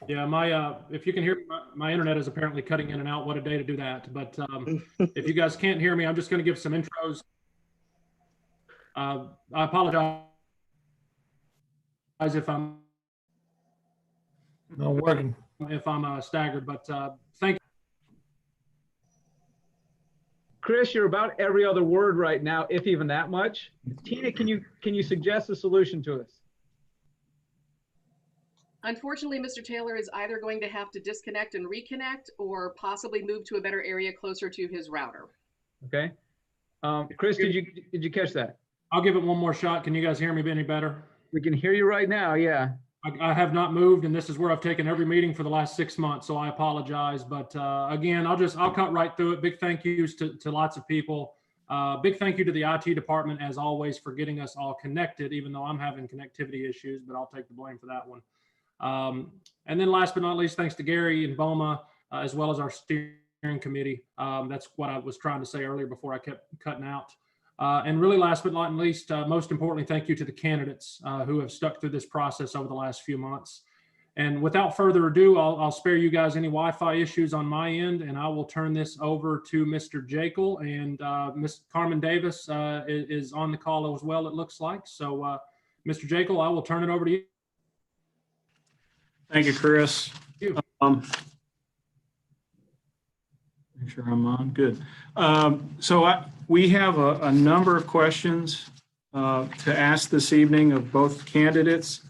Yeah, if you can hear me, my internet is apparently cutting in and out. What a day to do that. But if you guys can't hear me, I'm just going to give some intros. I apologize if I'm Not working. staggered, but thank you. Chris, you're about every other word right now, if even that much. Tina, can you suggest a solution to us? Unfortunately, Mr. Taylor is either going to have to disconnect and reconnect or possibly move to a better area closer to his router. Okay. Chris, did you catch that? I'll give it one more shot. Can you guys hear me any better? We can hear you right now, yeah. I have not moved, and this is where I've taken every meeting for the last 6 months, so I apologize. But again, I'll cut right through it. Big thank yous to lots of people. Big thank you to the IT department, as always, for getting us all connected, even though I'm having connectivity issues, but I'll take the blame for that one. And then last but not least, thanks to Gary and BOMA, as well as our steering committee. That's what I was trying to say earlier before I kept cutting out. And really last but not least, most importantly, thank you to the candidates who have stuck through this process over the last few months. And without further ado, I'll spare you guys any Wi-Fi issues on my end, and I will turn this over to Mr. Jekyll, and Ms. Carmen Davis is on the call as well, it looks like. So Mr. Jekyll, I will turn it over to you. Thank you, Chris. Thank you. Make sure I'm on. Good. We have a number of questions to ask this evening of both candidates,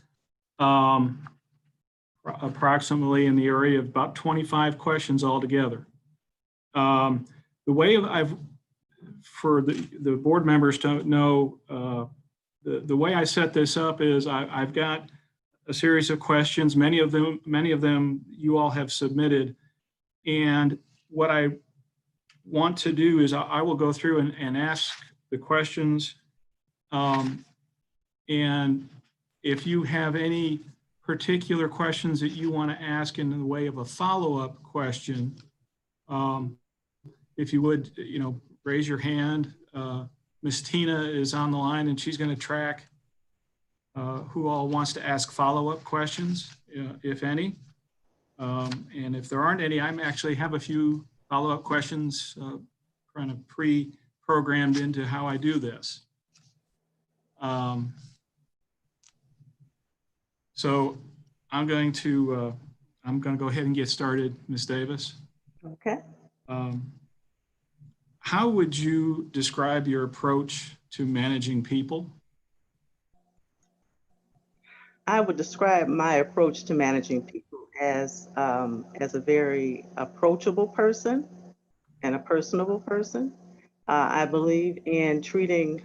approximately in the area of about 25 questions altogether. The way for the board members to know, the way I set this up is I've got a series of questions. Many of them you all have submitted, and what I want to do is I will go through and ask the questions, and if you have any particular questions that you want to ask in the way of a follow-up question, if you would, raise your hand. Ms. Tina is on the line, and she's going to track who all wants to ask follow-up questions, if any. And if there aren't any, I actually have a few follow-up questions kind of pre-programmed into how I do this. So I'm going to go ahead and get started, Ms. Davis. Okay. How would you describe your approach to managing people? I would describe my approach to managing people as a very approachable person and a personable person. I believe in treating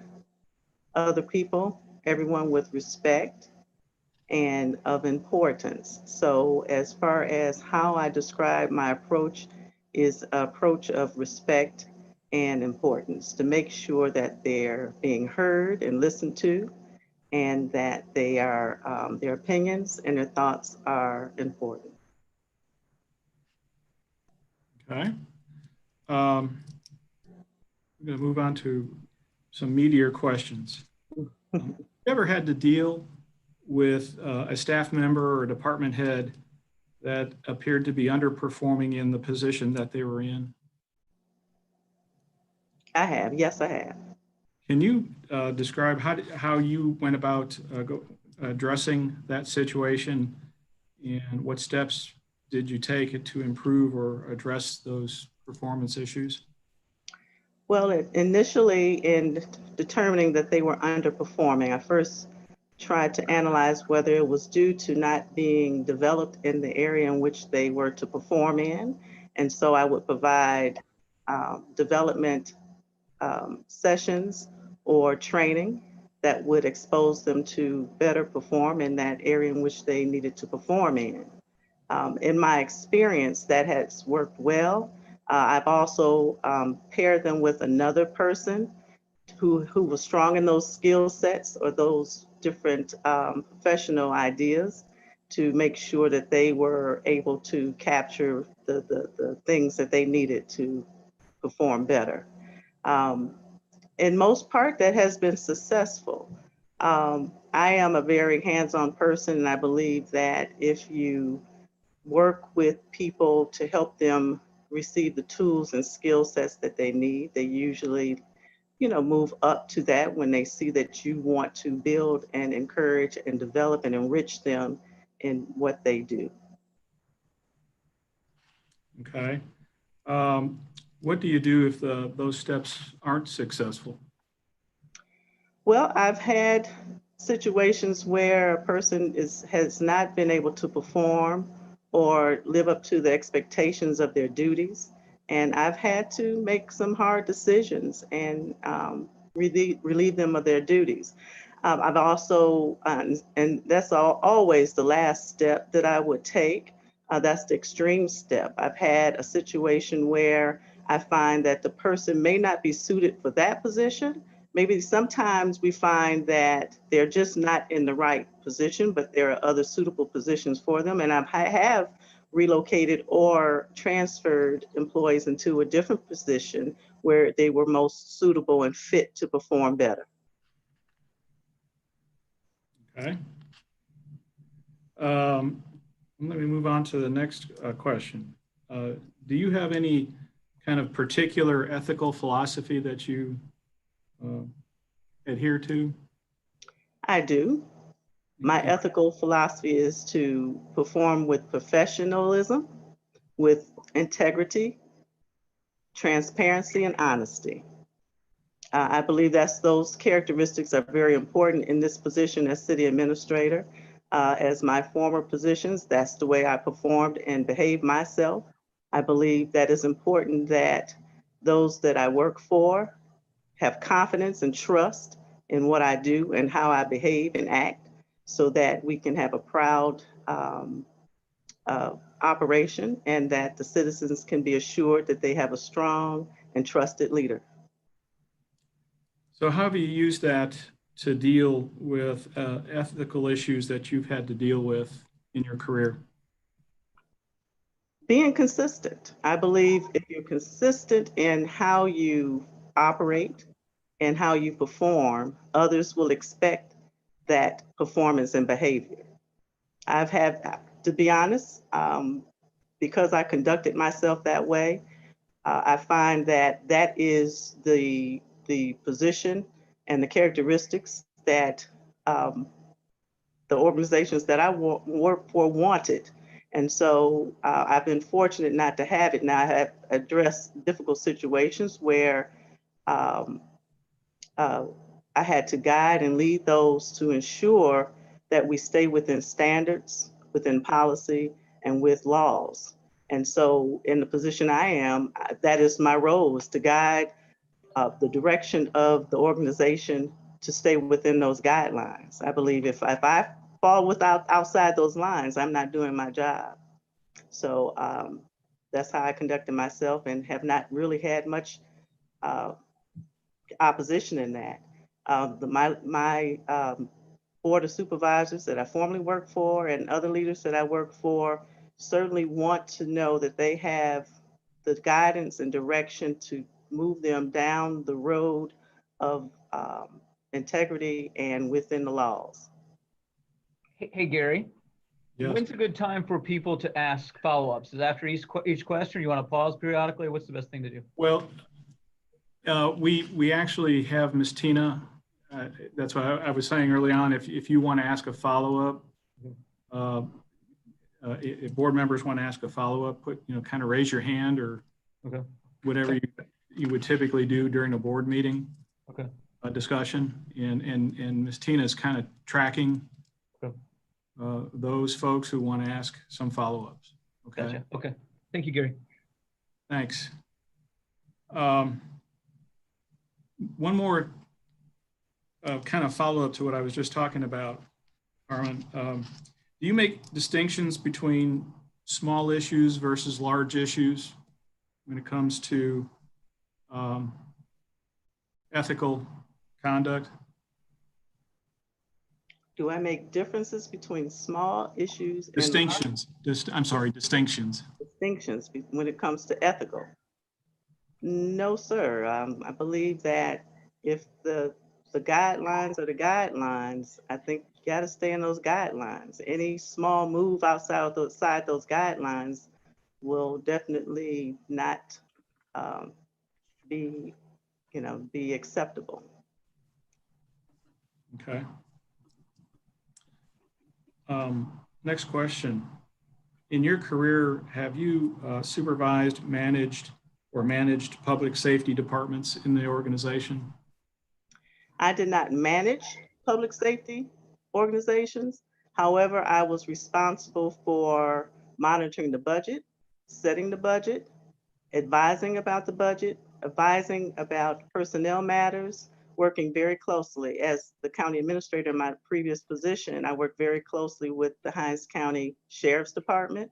other people, everyone, with respect and of importance. So as far as how I describe my approach is an approach of respect and importance, to make sure that they're being heard and listened to, and that they are, their opinions and their thoughts are important. Okay. I'm going to move on to some meatier questions. Have you ever had to deal with a staff member or a department head that appeared to be underperforming in the position that they were in? I have, yes, I have. Can you describe how you went about addressing that situation, and what steps did you take to improve or address those performance issues? Well, initially, in determining that they were underperforming, I first tried to analyze whether it was due to not being developed in the area in which they were to perform in. And so I would provide development sessions or training that would expose them to better perform in that area in which they needed to perform in. In my experience, that has worked well. I've also paired them with another person who was strong in those skill sets or those different professional ideas, to make sure that they were able to capture the things that they needed to perform better. In most part, that has been successful. I am a very hands-on person, and I believe that if you work with people to help them receive the tools and skill sets that they need. They usually, move up to that when they see that you want to build and encourage and develop and enrich them in what they do. Okay. What do you do if those steps aren't successful? Well, I've had situations where a person has not been able to perform or live up to the expectations of their duties. And I've had to make some hard decisions and relieve them of their duties. I've also, and that's always the last step that I would take. That's the extreme step. I've had a situation where I find that the person may not be suited for that position. Maybe sometimes we find that they're just not in the right position, but there are other suitable positions for them. And I have relocated or transferred employees into a different position where they were most suitable and fit to perform better. Okay. Let me move on to the next question. Do you have any kind of particular ethical philosophy that you adhere to? I do. My ethical philosophy is to perform with professionalism, with integrity, transparency, and honesty. I believe those characteristics are very important in this position as city administrator. As my former positions, that's the way I performed and behaved myself. I believe that it's important that those that I work for have confidence and trust in what I do and how I behave and act so that we can have a proud operation and that the citizens can be assured that they have a strong and trusted leader. So how have you used that to deal with ethical issues that you've had to deal with in your career? Being consistent. I believe if you're consistent in how you operate and how you perform, others will expect that performance and behavior. I've had, to be honest, because I conducted myself that way, I find that that is the position and the characteristics that the organizations that I work for wanted. And so I've been fortunate not to have it. Now I have addressed difficult situations where I had to guide and lead those to ensure that we stay within standards, within policy, and with laws. And so in the position I am, that is my role, is to guide the direction of the organization to stay within those guidelines. I believe if I fall outside those lines, I'm not doing my job. So that's how I conducted myself and have not really had much opposition in that. My board of supervisors that I formerly worked for and other leaders that I work for certainly want to know that they have the guidance and direction to move them down the road of integrity and within the laws. Hey, Gary. Yes. When's a good time for people to ask follow-ups? Is after each question, or you want to pause periodically? What's the best thing to do? Well, we actually have Ms. Tina. That's what I was saying early on. If you want to ask a follow-up, if board members want to ask a follow-up, kind of raise your hand or whatever you would typically do during a board meeting discussion. And Ms. Tina is kind of tracking those folks who want to ask some follow-ups. Okay. Gotcha. Okay. Thank you, Gary. Thanks. One more kind of follow-up to what I was just talking about, Arlen. Do you make distinctions between small issues versus large issues when it comes to ethical conduct? Do I make differences between small issues and distinctions? Distinctions when it comes to ethical? No, sir. I believe that if the guidelines are the guidelines, I think got to stay in those guidelines. Any small move outside those guidelines will definitely not be, be acceptable. Okay. Next question. In your career, have you supervised, managed public safety departments in the organization? I did not manage public safety organizations. However, I was responsible for monitoring the budget, setting the budget, advising about the budget, advising about personnel matters, working very closely. As the county administrator in my previous position, I worked very closely with the Hinds County Sheriff's Department.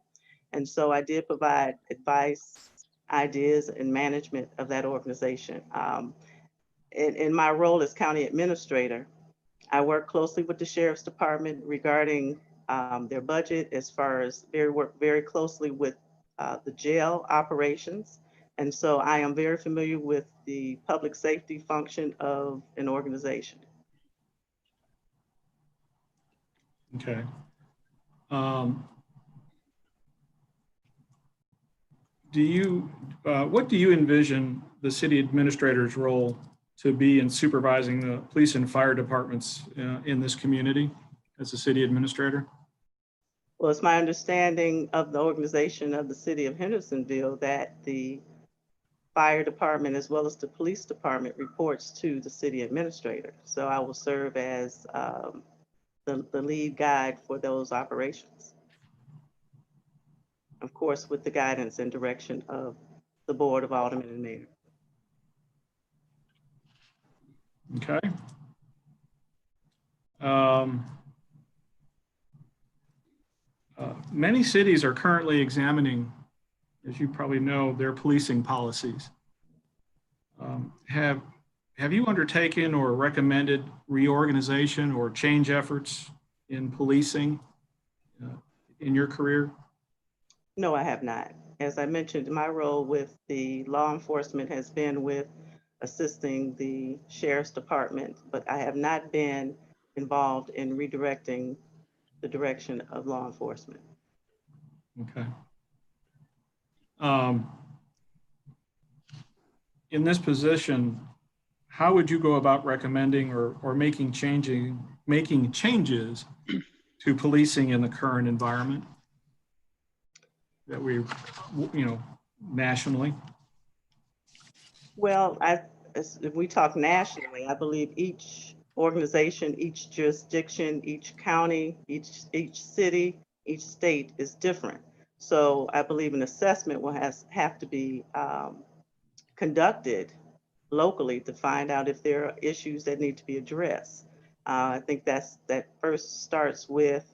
And so I did provide advice, ideas, and management of that organization. In my role as county administrator, I work closely with the Sheriff's Department regarding their budget, as far as work very closely with the jail operations. And so I am very familiar with the public safety function of an organization. Okay. What do you envision the city administrator's role to be in supervising the police and fire departments in this community as a city administrator? Well, it's my understanding of the organization of the city of Hendersonville that the fire department as well as the police department reports to the city administrator. So I will serve as the lead guide for those operations. Of course, with the guidance and direction of the Board of Aldermen and Mayor. Okay. Many cities are currently examining, as you probably know, their policing policies. Have you undertaken or recommended reorganization or change efforts in policing in your career? No, I have not. As I mentioned, my role with the law enforcement has been with assisting the Sheriff's Department, but I have not been involved in redirecting the direction of law enforcement. Okay. In this position, how would you go about recommending or making changes to policing in the current environment that we, nationally? Well, if we talk nationally, I believe each organization, each jurisdiction, each county, each city, each state is different. So I believe an assessment will have to be conducted locally to find out if there are issues that need to be addressed. I think that first starts with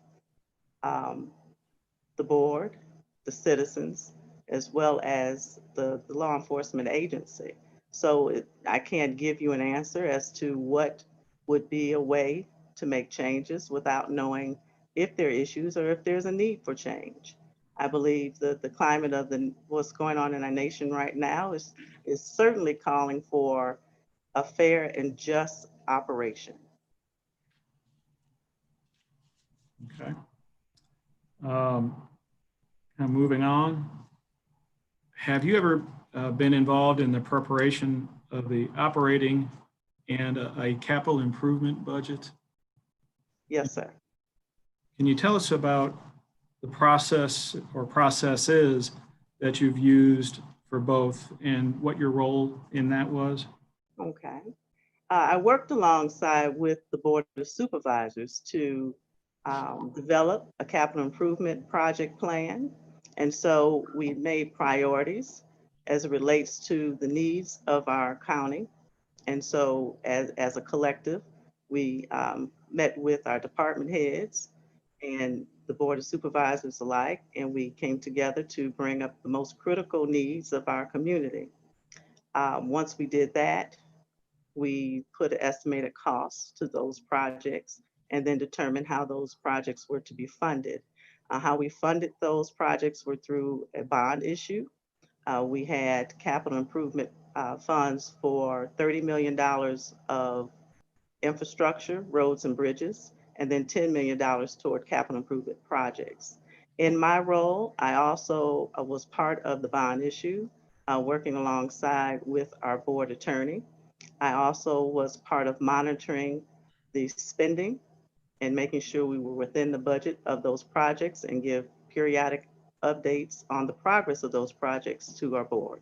the board, the citizens, as well as the law enforcement agency. So I can't give you an answer as to what would be a way to make changes without knowing if there are issues or if there's a need for change. I believe that the climate of what's going on in our nation right now is certainly calling for a fair and just operation. Okay. Now moving on. Have you ever been involved in the preparation of the operating and a capital improvement budget? Yes, sir. Can you tell us about the process or processes that you've used for both and what your role in that was? Okay. I worked alongside with the Board of Supervisors to develop a capital improvement project plan. And so we made priorities as it relates to the needs of our county. And so as a collective, we met with our department heads and the Board of Supervisors alike, and we came together to bring up the most critical needs of our community. Once we did that, we put an estimated cost to those projects and then determined how those projects were to be funded. How we funded those projects were through a bond issue. We had capital improvement funds for $30 million of infrastructure, roads and bridges, and then $10 million toward capital improvement projects. In my role, I also was part of the bond issue, working alongside with our board attorney. I also was part of monitoring the spending and making sure we were within the budget of those projects and give periodic updates on the progress of those projects to our board.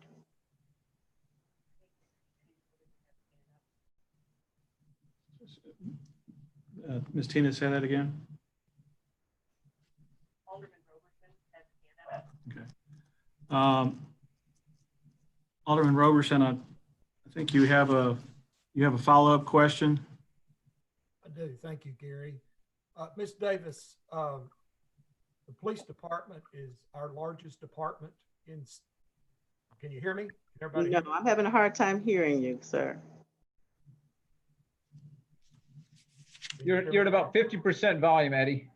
Ms. Tina, say that again. Okay. Alderman Roberson, I think you have a follow-up question. I do. Thank you, Gary. Ms. Davis, the police department is our largest department can you hear me? Can everybody No, hear me? I'm having a hard time hearing you, sir. You're at about 50% volume, Eddie.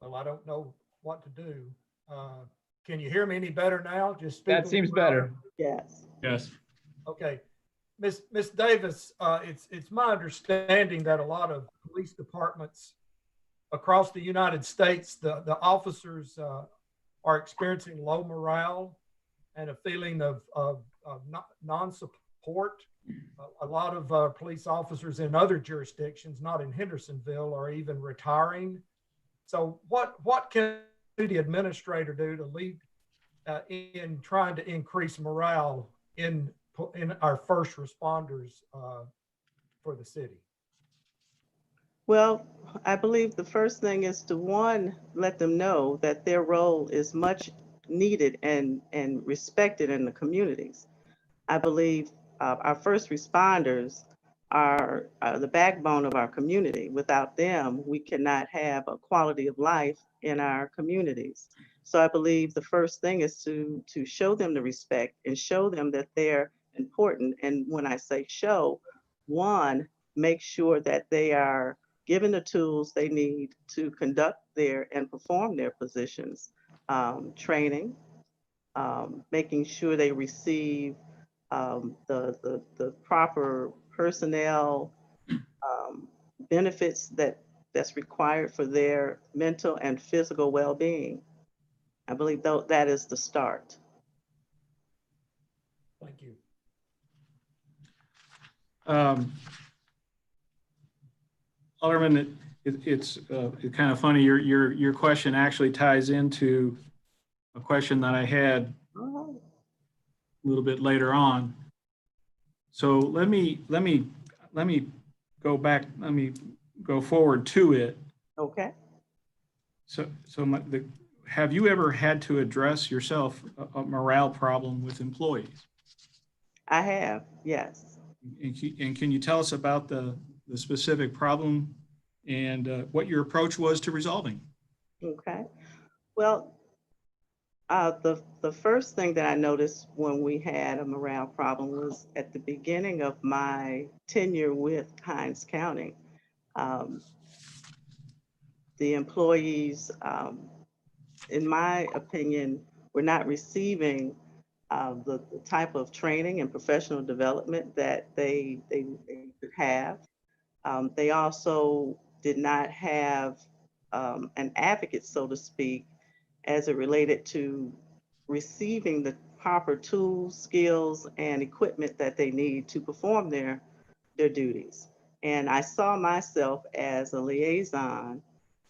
Well, I don't know what to do. Can you hear me any better now? Just speak. That seems better. Yes. Yes. Okay. Miss Davis, it's my understanding that a lot of police departments across the United States, the officers are experiencing low morale and a feeling of non-support. A lot of police officers in other jurisdictions, not in Hendersonville, are even retiring. So what can the administrator do to lead in trying to increase morale in our first responders for the city? Well, I believe the first thing is to, one, let them know that their role is much needed and respected in the communities. I believe our first responders are the backbone of our community. Without them, we cannot have a quality of life in our communities. So I believe the first thing is to show them the respect and show them that they're important. And when I say show, one, make sure that they are given the tools they need to conduct their and perform their positions, training, making sure they receive the proper personnel benefits that's required for their mental and physical well-being. I believe that is the start. Thank you. Alderman, it's kind of funny. Your question actually ties into a question that I had a little bit later on. So let me go back. Let me go forward to it. Okay. So have you ever had to address yourself a morale problem with employees? I have, yes. And can you tell us about the specific problem and what your approach was to resolving? Okay. Well, the first thing that I noticed when we had a morale problem was at the beginning of my tenure with Hinds County. The employees, in my opinion, were not receiving the type of training and professional development that they could have. They also did not have an advocate, so to speak, as it related to receiving the proper tools, skills, and equipment that they need to perform their duties. And I saw myself as a liaison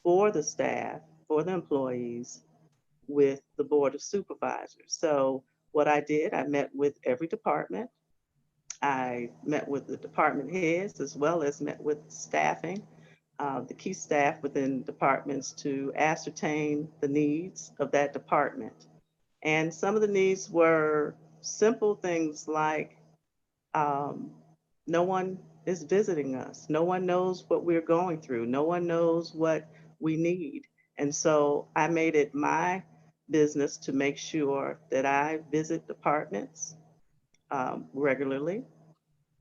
for the staff, for the employees, with the Board of Supervisors. So what I did, I met with every department. I met with the department heads as well as met with staffing, the key staff within departments to ascertain the needs of that department. And some of the needs were simple things like no one is visiting us. No one knows what we're going through. No one knows what we need. And so I made it my business to make sure that I visit departments regularly.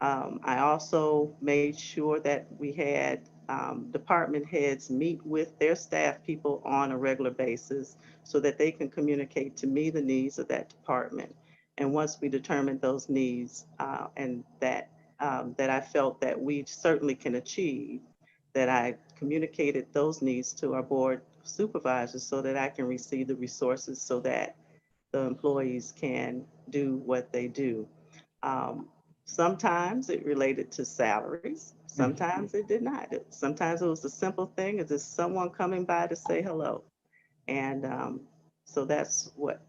I also made sure that we had department heads meet with their staff people on a regular basis so that they can communicate to me the needs of that department. And once we determined those needs and that that I felt that we certainly can achieve, that I communicated those needs to our board supervisors so that I can receive the resources so that the employees can do what they do. Sometimes it related to salaries. Sometimes it did not. Sometimes it was a simple thing. It's just someone coming by to say hello. And so that's what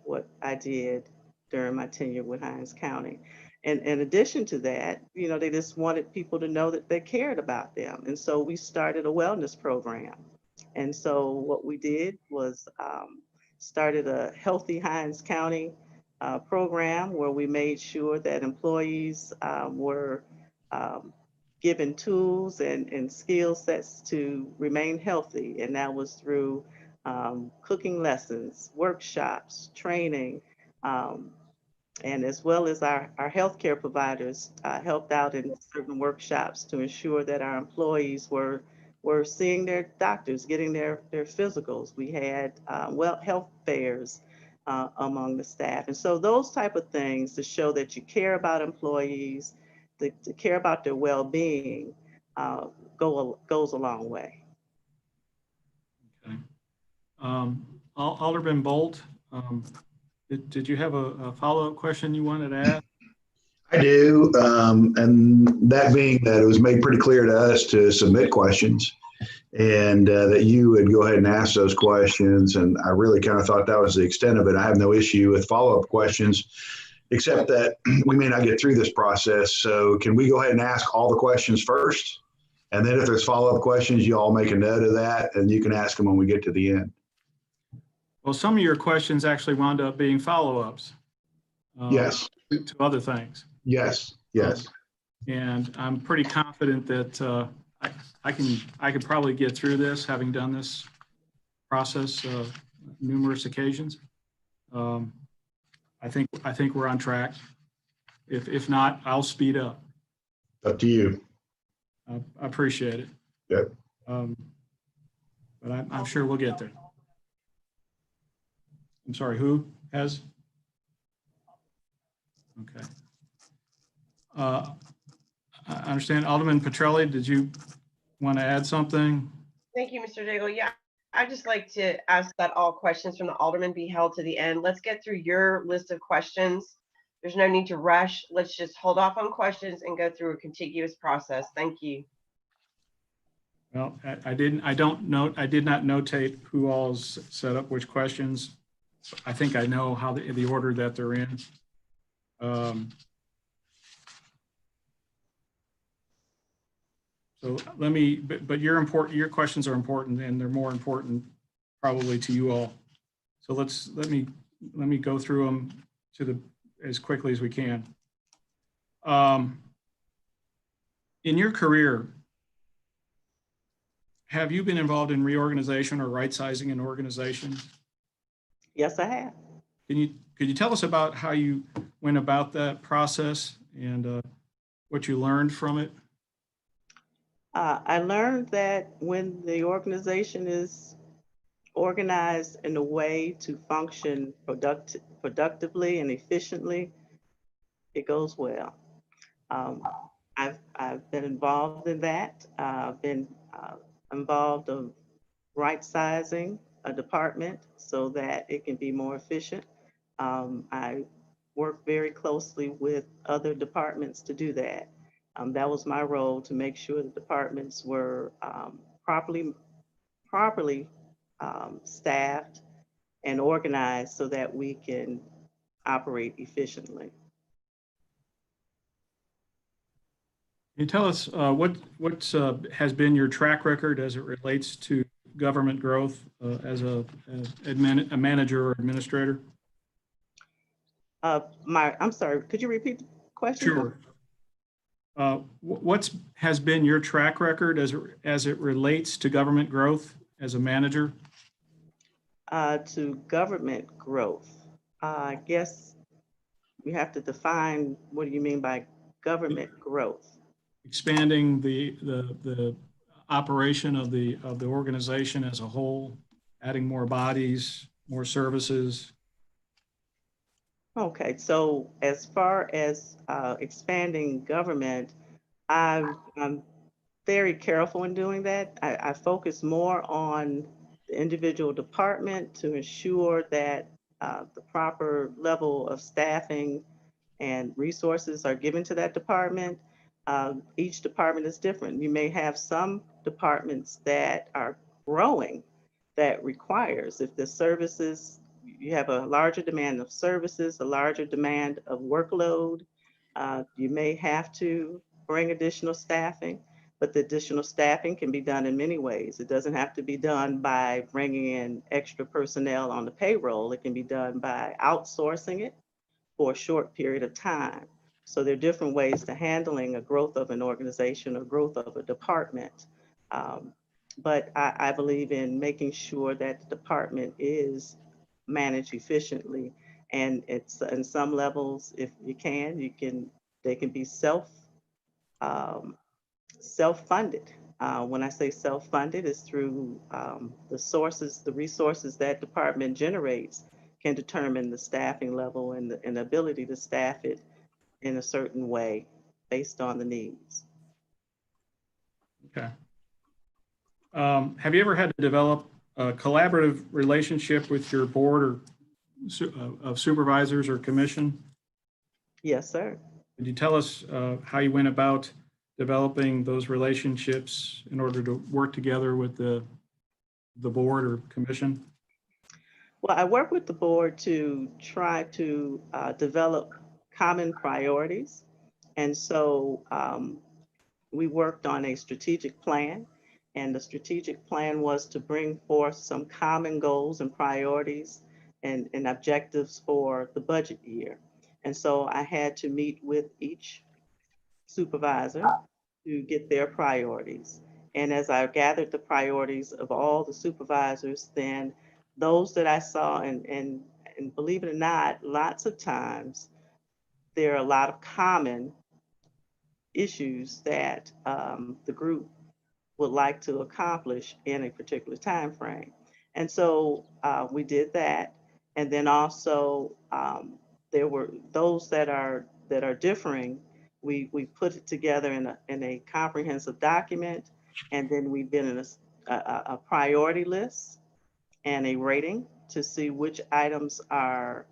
I did during my tenure with Hinds County. And in addition to that, you know, they just wanted people to know that they cared about them. And so we started a wellness program. And so what we did was started a Healthy Hinds County program where we made sure that employees were given tools and skill sets to remain healthy. And that was through cooking lessons, workshops, training, and as well as our healthcare providers helped out in certain workshops to ensure that our employees were seeing their doctors, getting their physicals. We had health fairs among the staff. And so those type of things to show that you care about employees, to care about their well-being goes a long way. Okay. Alderman Bolt, did you have a follow-up question you wanted to ask? I do, and that being that it was made pretty clear to us to submit questions and that you would go ahead and ask those questions. And I really kind of thought that was the extent of it. I have no issue with follow-up questions, except that we may not get through this process. So can we go ahead and ask all the questions first? And then if there's follow-up questions, you all make a note of that and you can ask them when we get to the end. Well, some of your questions actually wound up being follow-ups. Yes. To other things. Yes. Yes. And I'm pretty confident that I could probably get through this, having done this process numerous occasions. I think we're on track. If not, I'll speed up. Up to you. I appreciate it. Yep. But I'm sure we'll get there. I'm sorry, who has? Okay. I understand. Alderman Petrelli, did you want to add something? Thank you, Mr. Daigle. Yeah, I'd just like to ask that all questions from the alderman be held to the end. Let's get through your list of questions. There's no need to rush. Let's just hold off on questions and go through a contiguous process. Thank you. Well, I did not notate who all's set up which questions. I think I know how the order that they're in. So let me, but your questions are important, and they're more important probably to you all. So let me go through them as quickly as we can. In your career, have you been involved in reorganization or right-sizing an organization? Yes, I have. Could you tell us about how you went about that process and what you learned from it? I learned that when the organization is organized in a way to function productively and efficiently, it goes well. I've been involved in that. I've been involved in right-sizing a department so that it can be more efficient. I work very closely with other departments to do that. That was my role, to make sure the departments were properly staffed and organized so that we can operate efficiently. Can you tell us what has been your track record as it relates to government growth as a manager or administrator? I'm sorry, could you repeat the question? Sure. What has been your track record as it relates to government growth as a manager? To government growth, I guess we have to define what do you mean by government growth? Expanding the operation of the organization as a whole, adding more bodies, more services. Okay, so as far as expanding government, I'm very careful in doing that. I focus more on the individual department to ensure that the proper level of staffing and resources are given to that department. Each department is different. You may have some departments that are growing that requires, if the services, you have a larger demand of services, a larger demand of workload, you may have to bring additional staffing, but the additional staffing can be done in many ways. It doesn't have to be done by bringing in extra personnel on the payroll. It can be done by outsourcing it for a short period of time. So there are different ways to handling a growth of an organization or growth of a department. But I believe in making sure that the department is managed efficiently. And it's in some levels, if you can, they can be um, self-funded. When I say self-funded, it's through the resources that department generates can determine the staffing level and the ability to staff it in a certain way based on the needs. Okay. Have you ever had to develop a collaborative relationship with your board or of supervisors or commission? Yes, sir. Could you tell us how you went about developing those relationships in order to work together with the board or commission? Well, I work with the board to try to develop common priorities. And so we worked on a strategic plan, and the strategic plan was to bring forth some common goals and priorities and objectives for the budget year. And so I had to meet with each supervisor to get their priorities. And as I gathered the priorities of all the supervisors, then those that I saw, and believe it or not, lots of times there are a lot of common issues that the group would like to accomplish in a particular time frame. And so we did that. And then also there were those that are differing. We put it together in a comprehensive document, and then we did a priority list and a rating to see which items are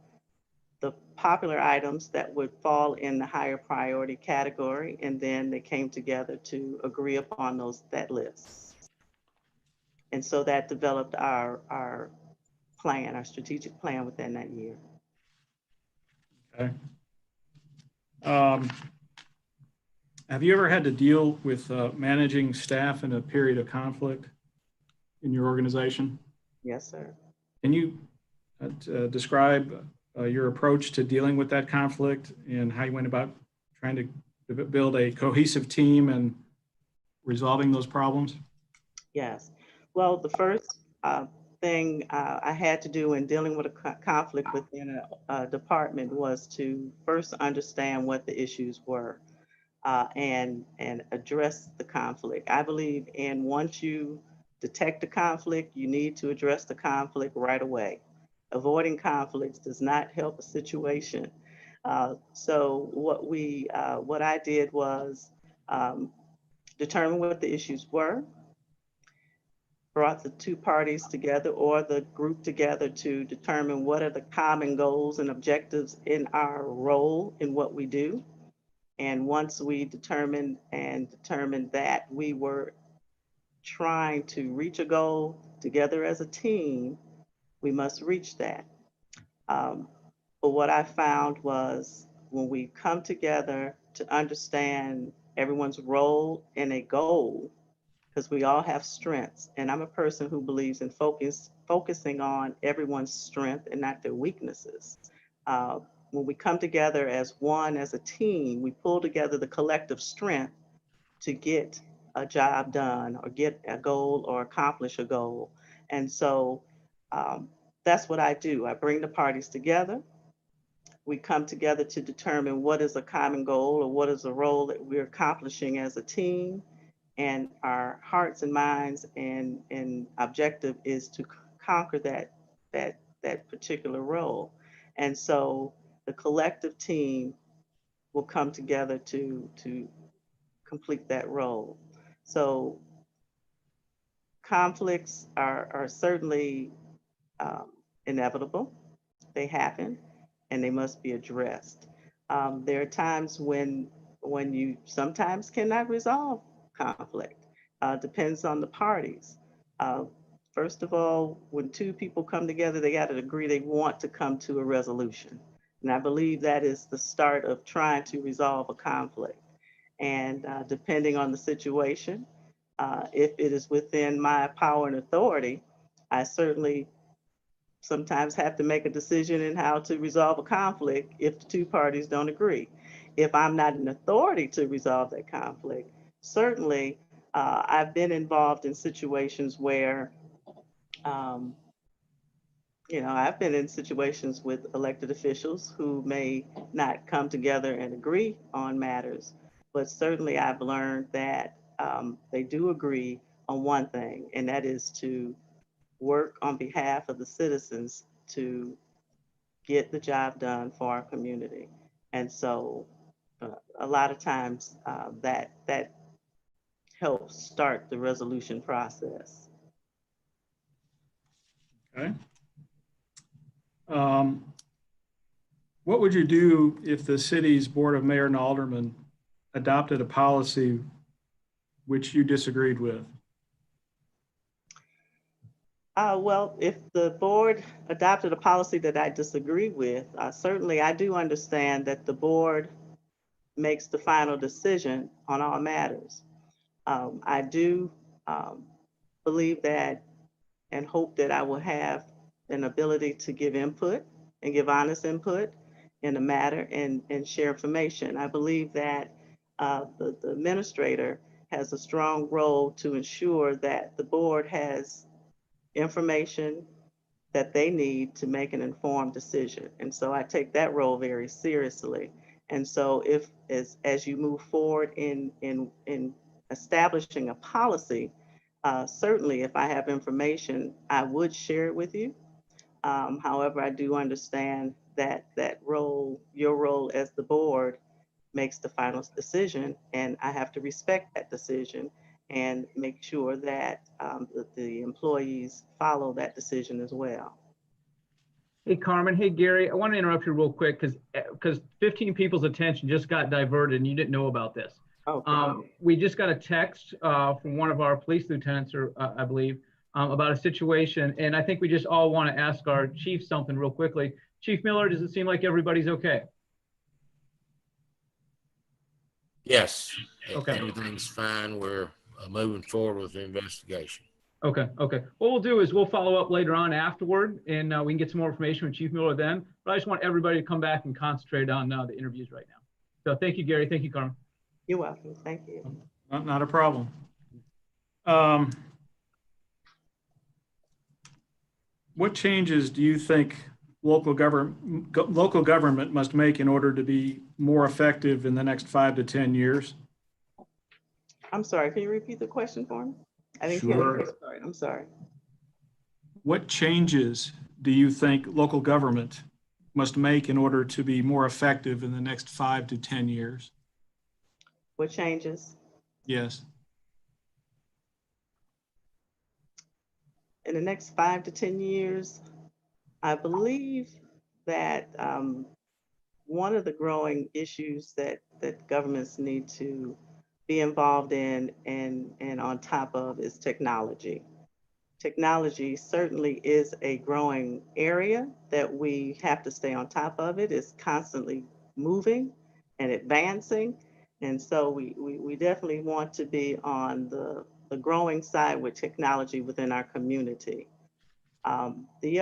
the popular items that would fall in the higher priority category, and then they came together to agree upon that list. And so that developed our plan, our strategic plan within that year. Okay. Have you ever had to deal with managing staff in a period of conflict in your organization? Yes, sir. Can you describe your approach to dealing with that conflict and how you went about trying to build a cohesive team and resolving those problems? Yes. Well, the first thing I had to do in dealing with a conflict within a department was to first understand what the issues were and address the conflict. I believe in once you detect the conflict, you need to address the conflict right away. Avoiding conflicts does not help a situation. So what I did was determine what the issues were, brought the two parties together or the group together to determine what are the common goals and objectives in our role in what we do. And once we determined that we were trying to reach a goal together as a team, we must reach that. But what I found was when we come together to understand everyone's role in a goal, because we all have strengths, and I'm a person who believes in focusing on everyone's strength and not their weaknesses. When we come together as one, as a team, we pull together the collective strength to get a job done or get a goal or accomplish a goal. And so that's what I do. I bring the parties together. We come together to determine what is a common goal or what is a role that we're accomplishing as a team. And our hearts and minds and objective is to conquer that particular role. And so the collective team will come together to complete that role. So conflicts are certainly inevitable. They happen, and they must be addressed. There are times when you sometimes cannot resolve conflict. Depends on the parties. Uh, First of all, when two people come together, they got to agree they want to come to a resolution. And I believe that is the start of trying to resolve a conflict. And depending on the situation, if it is within my power and authority, I certainly sometimes have to make a decision in how to resolve a conflict if the two parties don't agree. If I'm not an authority to resolve that conflict, certainly I've been involved in situations where, um, I've been in situations with elected officials who may not come together and agree on matters, but certainly I've learned that they do agree on one thing, and that is to work on behalf of the citizens to get the job done for our community. And so a lot of times that helps start the resolution process. Okay. What would you do if the city's Board of Mayor and Aldermen adopted a policy which you disagreed with? Well, if the board adopted a policy that I disagree with, certainly I do understand that the board makes the final decision on all matters. I do believe that and hope that I will have an ability to give input and give honest input in a matter and share information. I believe that the administrator has a strong role to ensure that the board has information that they need to make an informed decision. And so I take that role very seriously. And so if as you move forward in establishing a policy, certainly if I have information, I would share it with you. However, I do understand that your role as the board makes the final decision, and I have to respect that decision and make sure that the employees follow that decision as well. Hey, Carmen. Hey, Gary. I want to interrupt you real quick because 15 people's attention just got diverted and you didn't know about this. Okay. We just got a text from one of our police lieutenants, or I believe, about a situation, and I think we just all want to ask our chief something real quickly. Chief Miller, does it seem like everybody's okay? Yes. Okay. Everything's fine. We're moving forward with the investigation. Okay. What we'll do is we'll follow up later on afterward, and we can get some more information from Chief Miller then. But I just want everybody to come back and concentrate on the interviews right now. So thank you, Gary. Thank you, Carmen. You're welcome. Thank you. Not a problem. What changes do you think local government must make in order to be more effective in the next 5 to 10 years? I'm sorry, can you repeat the question for me? I didn't Sure. hear the first part. I'm sorry. What changes do you think local government must make in order to be more effective in the next 5 to 10 years? What changes? Yes. In the next 5 to 10 years, I believe that one of the growing issues that governments need to be involved in and on top of is technology. Technology certainly is a growing area that we have to stay on top of. It is constantly moving and advancing. And so we definitely want to be on the growing side with technology within our community. The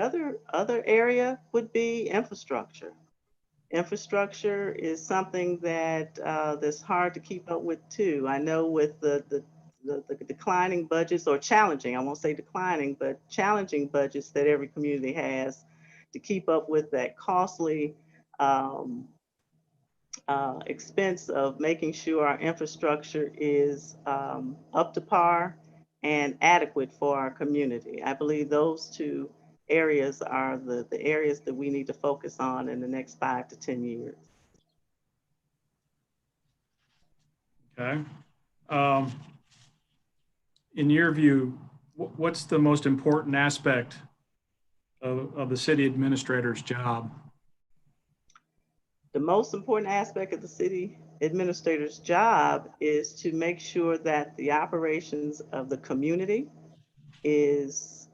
other area would be infrastructure. Infrastructure is something that's hard to keep up with too. I know with the declining budgets, or challenging, I won't say declining, but challenging budgets that every community has to keep up with that costly expense of making sure our infrastructure is up to par and adequate for our community. I believe those two areas are the areas that we need to focus on in the next 5 to 10 years. Okay. In your view, what's the most important aspect of the city administrator's job? The most important aspect of the city administrator's job is to make sure that the operations of the community is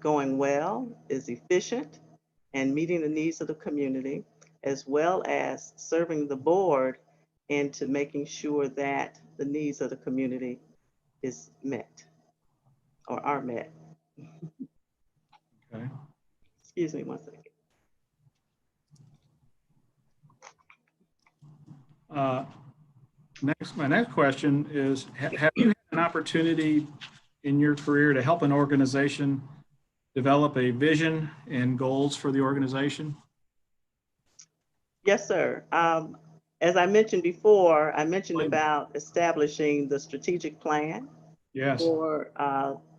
going well, is efficient, and meeting the needs of the community, as well as serving the board into making sure that the needs of the community is met or are met. Okay. Excuse me one second. My next question is, have you had an opportunity in your career to help an organization develop a vision and goals for the organization? Yes, sir. As I mentioned before, I mentioned Please. about establishing the strategic plan Yes. for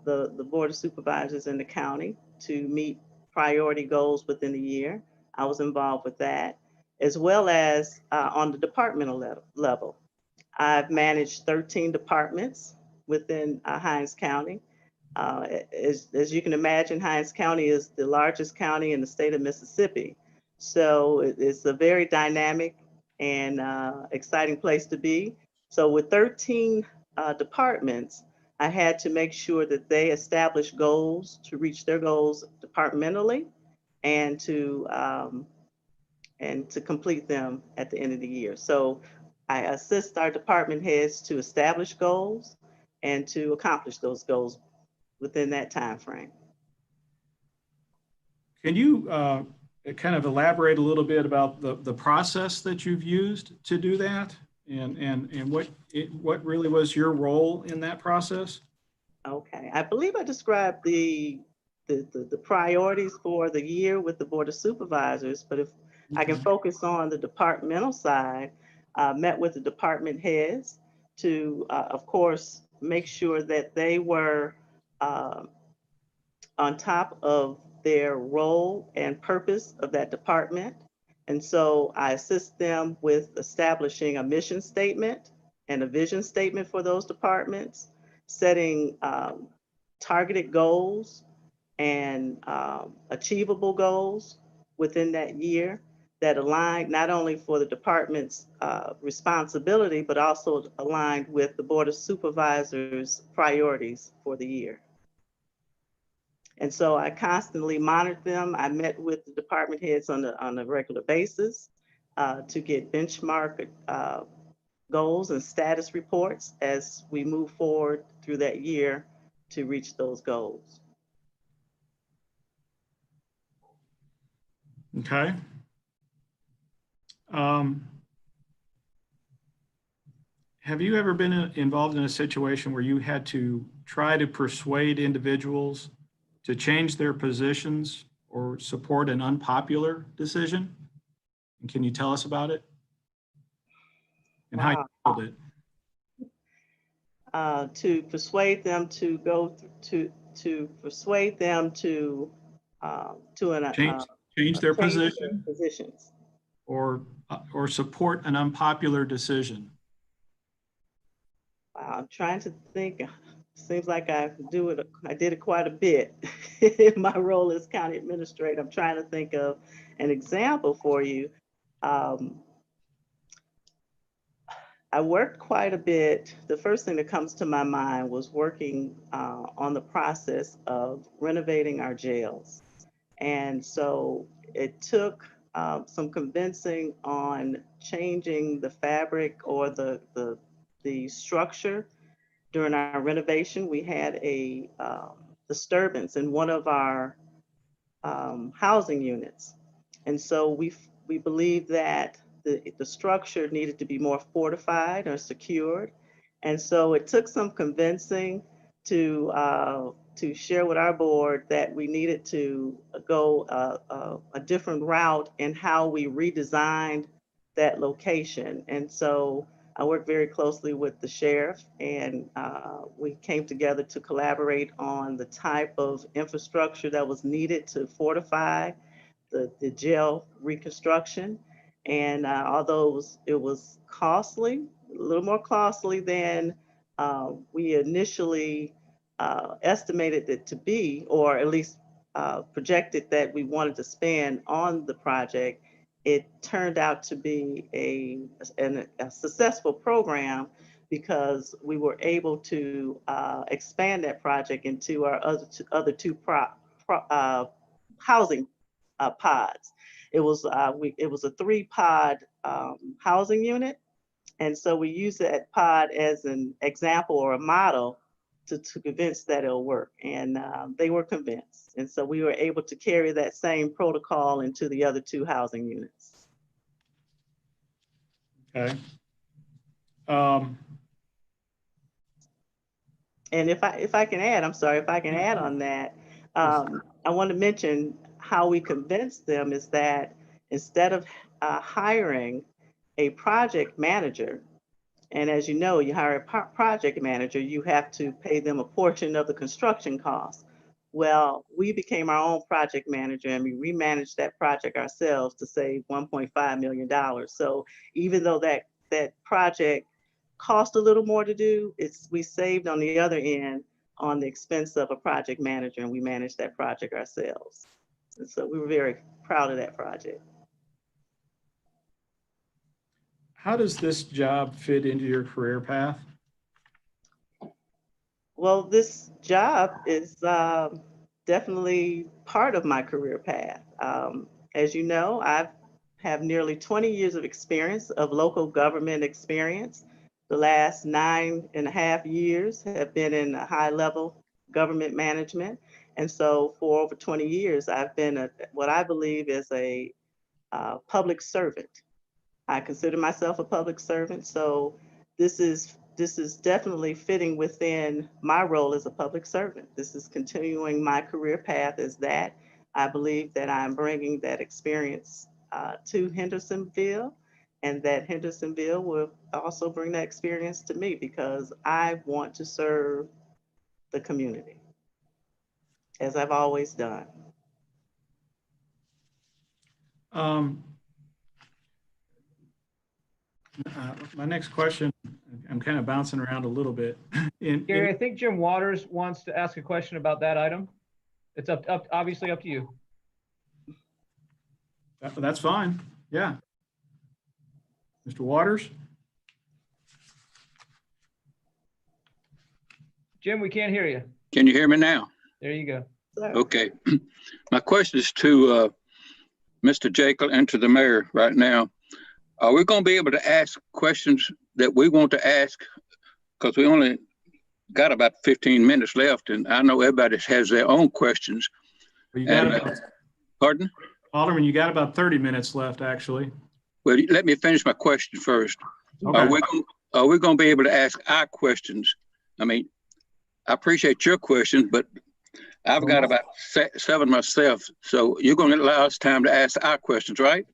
the Board of Supervisors in the county to meet priority goals within the year. I was involved with that, as well as on the departmental level. I've managed 13 departments within Hinds County. As you can imagine, Hinds County is the largest county in the state of Mississippi. So it's a very dynamic and exciting place to be. So with 13 departments, I had to make sure that they establish goals to reach their goals departmentally and to complete them at the end of the year. So I assist our department heads to establish goals and to accomplish those goals within that time frame. Can you kind of elaborate a little bit about the process that you've used to do that, and what really was your role in that process? Okay, I believe I described the priorities for the year with the Board of Supervisors, but if I can focus on the departmental side, met with the department heads to, of course, make sure that they were on top of their role and purpose of that department. And so I assist them with establishing a mission statement and a vision statement for those departments, setting targeted goals and achievable goals within that year that align not only for the department's responsibility, but also aligned with the Board of Supervisors' priorities for the year. And so I constantly monitored them. I met with the department heads on a regular basis to get benchmark goals and status reports as we move forward through that year to reach those goals. Okay. Have you ever been involved in a situation where you had to try to persuade individuals to change their positions or support an unpopular decision? And can you tell us about it? And how you handled it? To persuade them to go to persuade them to change their change position their positions. or support an unpopular decision. Wow, I'm trying to think. Seems like I did it quite a bit in my role as county administrator. I'm trying to think of an example for you. I worked quite a bit. The first thing that comes to my mind was working on the process of renovating our jails. And so it took some convincing on changing the fabric or the structure. During our renovation, we had a disturbance in one of our housing units. And so we believed that the structure needed to be more fortified or secured. And so it took some convincing to share with our board that we needed to go a different route in how we redesigned that location. And so I worked very closely with the sheriff, and we came together to collaborate on the type of infrastructure that was needed to fortify the jail reconstruction. And although it was costly, little more costly than we initially estimated it to be, or at least projected that we wanted to spend on the project. It turned out to be a successful program because we were able to expand that project into our other two housing pods. It was a 3-pod housing unit, and so we use that pod as an example or a model to convince that it'll work, and they were convinced, and so we were able to carry that same protocol into the other 2 housing units. Okay. And if I can add, I'm sorry, if I can add on that, I want to mention how we convinced them is that instead of hiring a project manager, and as you know, you hire a project manager, you have to pay them a portion of the construction costs. Well, we became our own project manager and we remanaged that project ourselves to save $1.5 million. So even though that project cost a little more to do, we saved on the other end on the expense of a project manager, and we managed that project ourselves. And so we were very proud of that project. How does this job fit into your career path? Well, this job is definitely part of my career path. As you know, I have nearly 20 years of experience of local government experience. The last 9.5 years have been in a high-level government management. And so for over 20 years, I've been what I believe is a public servant. I consider myself a public servant. So this is definitely fitting within my role as a public servant. This is continuing my career path as that. I believe that I'm bringing that experience to Hendersonville, and that Hendersonville will also bring that experience to me because I want to serve the community, as I've always done. My next question, I'm kind of bouncing around a little bit. Gary, I think Jim Waters wants to ask a question about that item. It's obviously up to you. That's fine. Yeah. Mr. Waters? Jim, we can't hear you. Can you hear me now? There you go. Okay. My question is to Mr. Jekyll and to the mayor right now. Are we going to be able to ask questions that we want to ask? Because we only got about 15 minutes left, and I know everybody has their own questions. Pardon? Alderman, you got about 30 minutes left, actually. Well, let me finish my question first. Okay. Are we going to be able to ask our questions? I mean, I appreciate your question, but I've got about 7 myself. So you're going to allow us time to ask our questions, right?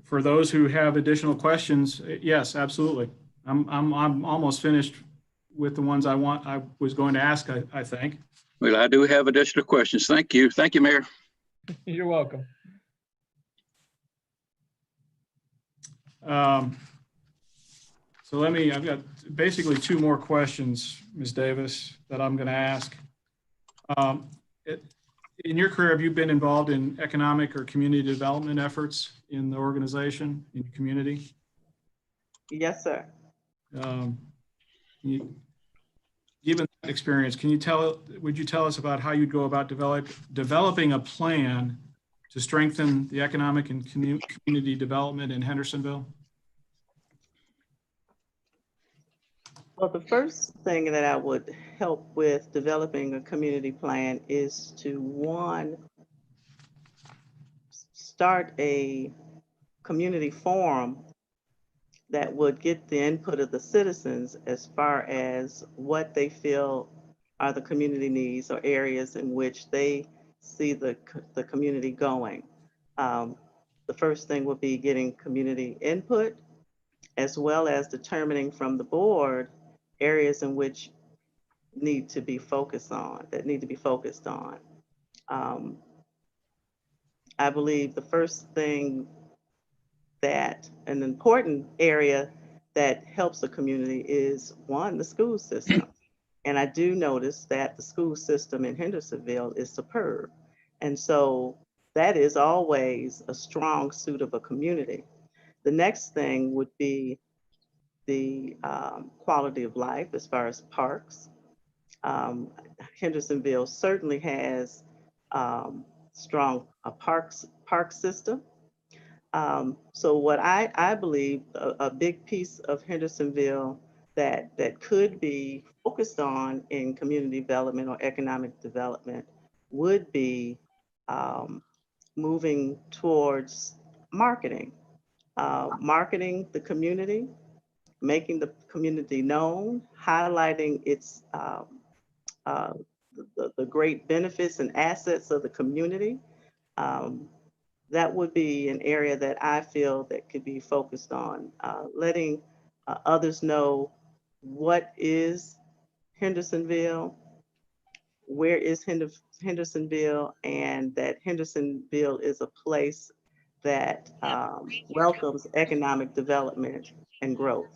For those who have additional questions, yes, absolutely. I'm almost finished with the ones I was going to ask, I think. Well, I do have additional questions. Thank you. Thank you, Mayor. You're welcome. So I've got basically 2 more questions, Ms. Davis, that I'm going to ask. In your career, have you been involved in economic or community development efforts in the organization, in your community? Yes, sir. Given that experience, would you tell us about how you'd go about developing a plan to strengthen the economic and community development in Hendersonville? Well, the first thing that I would help with developing a community plan is to, 1, start a community forum that would get the input of the citizens as far as what they feel are the community needs or areas in which they see the community going. The first thing would be getting community input, as well as determining from the board areas in which need to be focused on. I believe the first thing that an important area that helps a community is one, the school system. And I do notice that the school system in Hendersonville is superb. And so that is always a strong suit of a community. The next thing would be the quality of life as far as parks. Hendersonville certainly has strong park system. So what I believe a big piece of Hendersonville that could be focused on in community development or economic development would be moving towards marketing. Marketing the community, making the community known, highlighting its the great benefits and assets of the community. That would be an area that I feel that could be focused on, letting others know what is Hendersonville, where is Hendersonville, and that Hendersonville is a place that welcomes economic development and growth.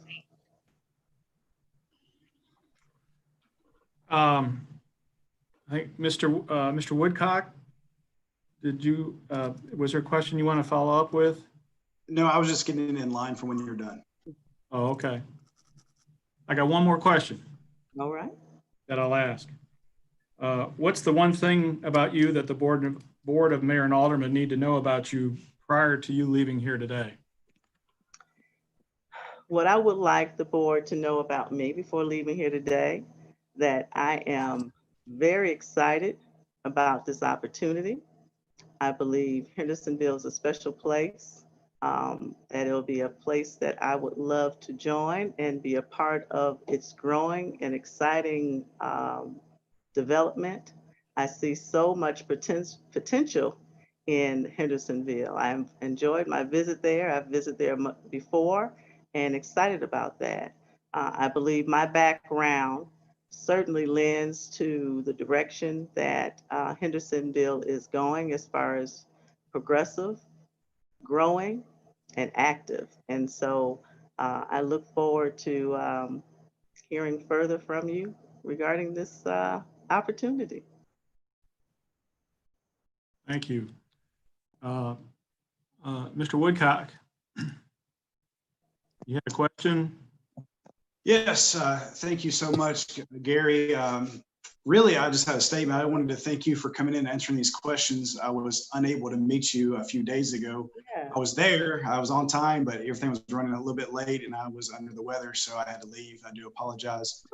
I think Mr. Woodcock, did you, was there a question you want to follow up with? No, I was just getting in line for when you're done. Oh, okay. I got one more question. All right. That I'll ask. What's the one thing about you that the board of mayor and aldermen need to know about you prior to you leaving here today? What I would like the board to know about me before leaving here today, that I am very excited about this opportunity. I believe Hendersonville is a special place, that it'll be a place that I would love to join and be a part of its growing and exciting development. I see so much potential in Hendersonville. I've enjoyed my visit there. I've visited there before and excited about that. I believe my background certainly lends to the direction that Hendersonville is going as far as progressive, growing, and active. And so I look forward to hearing further from you regarding this opportunity. Thank you. Mr. Woodcock, you had a question? Yes, thank you so much, Gary. Really, I just had a statement. I wanted to thank you for coming in and answering these questions. I was unable to meet you a few days ago. Yeah. I was there, I was on time, but everything was running a little bit late and I was under the weather, so I had to leave. I do apologize.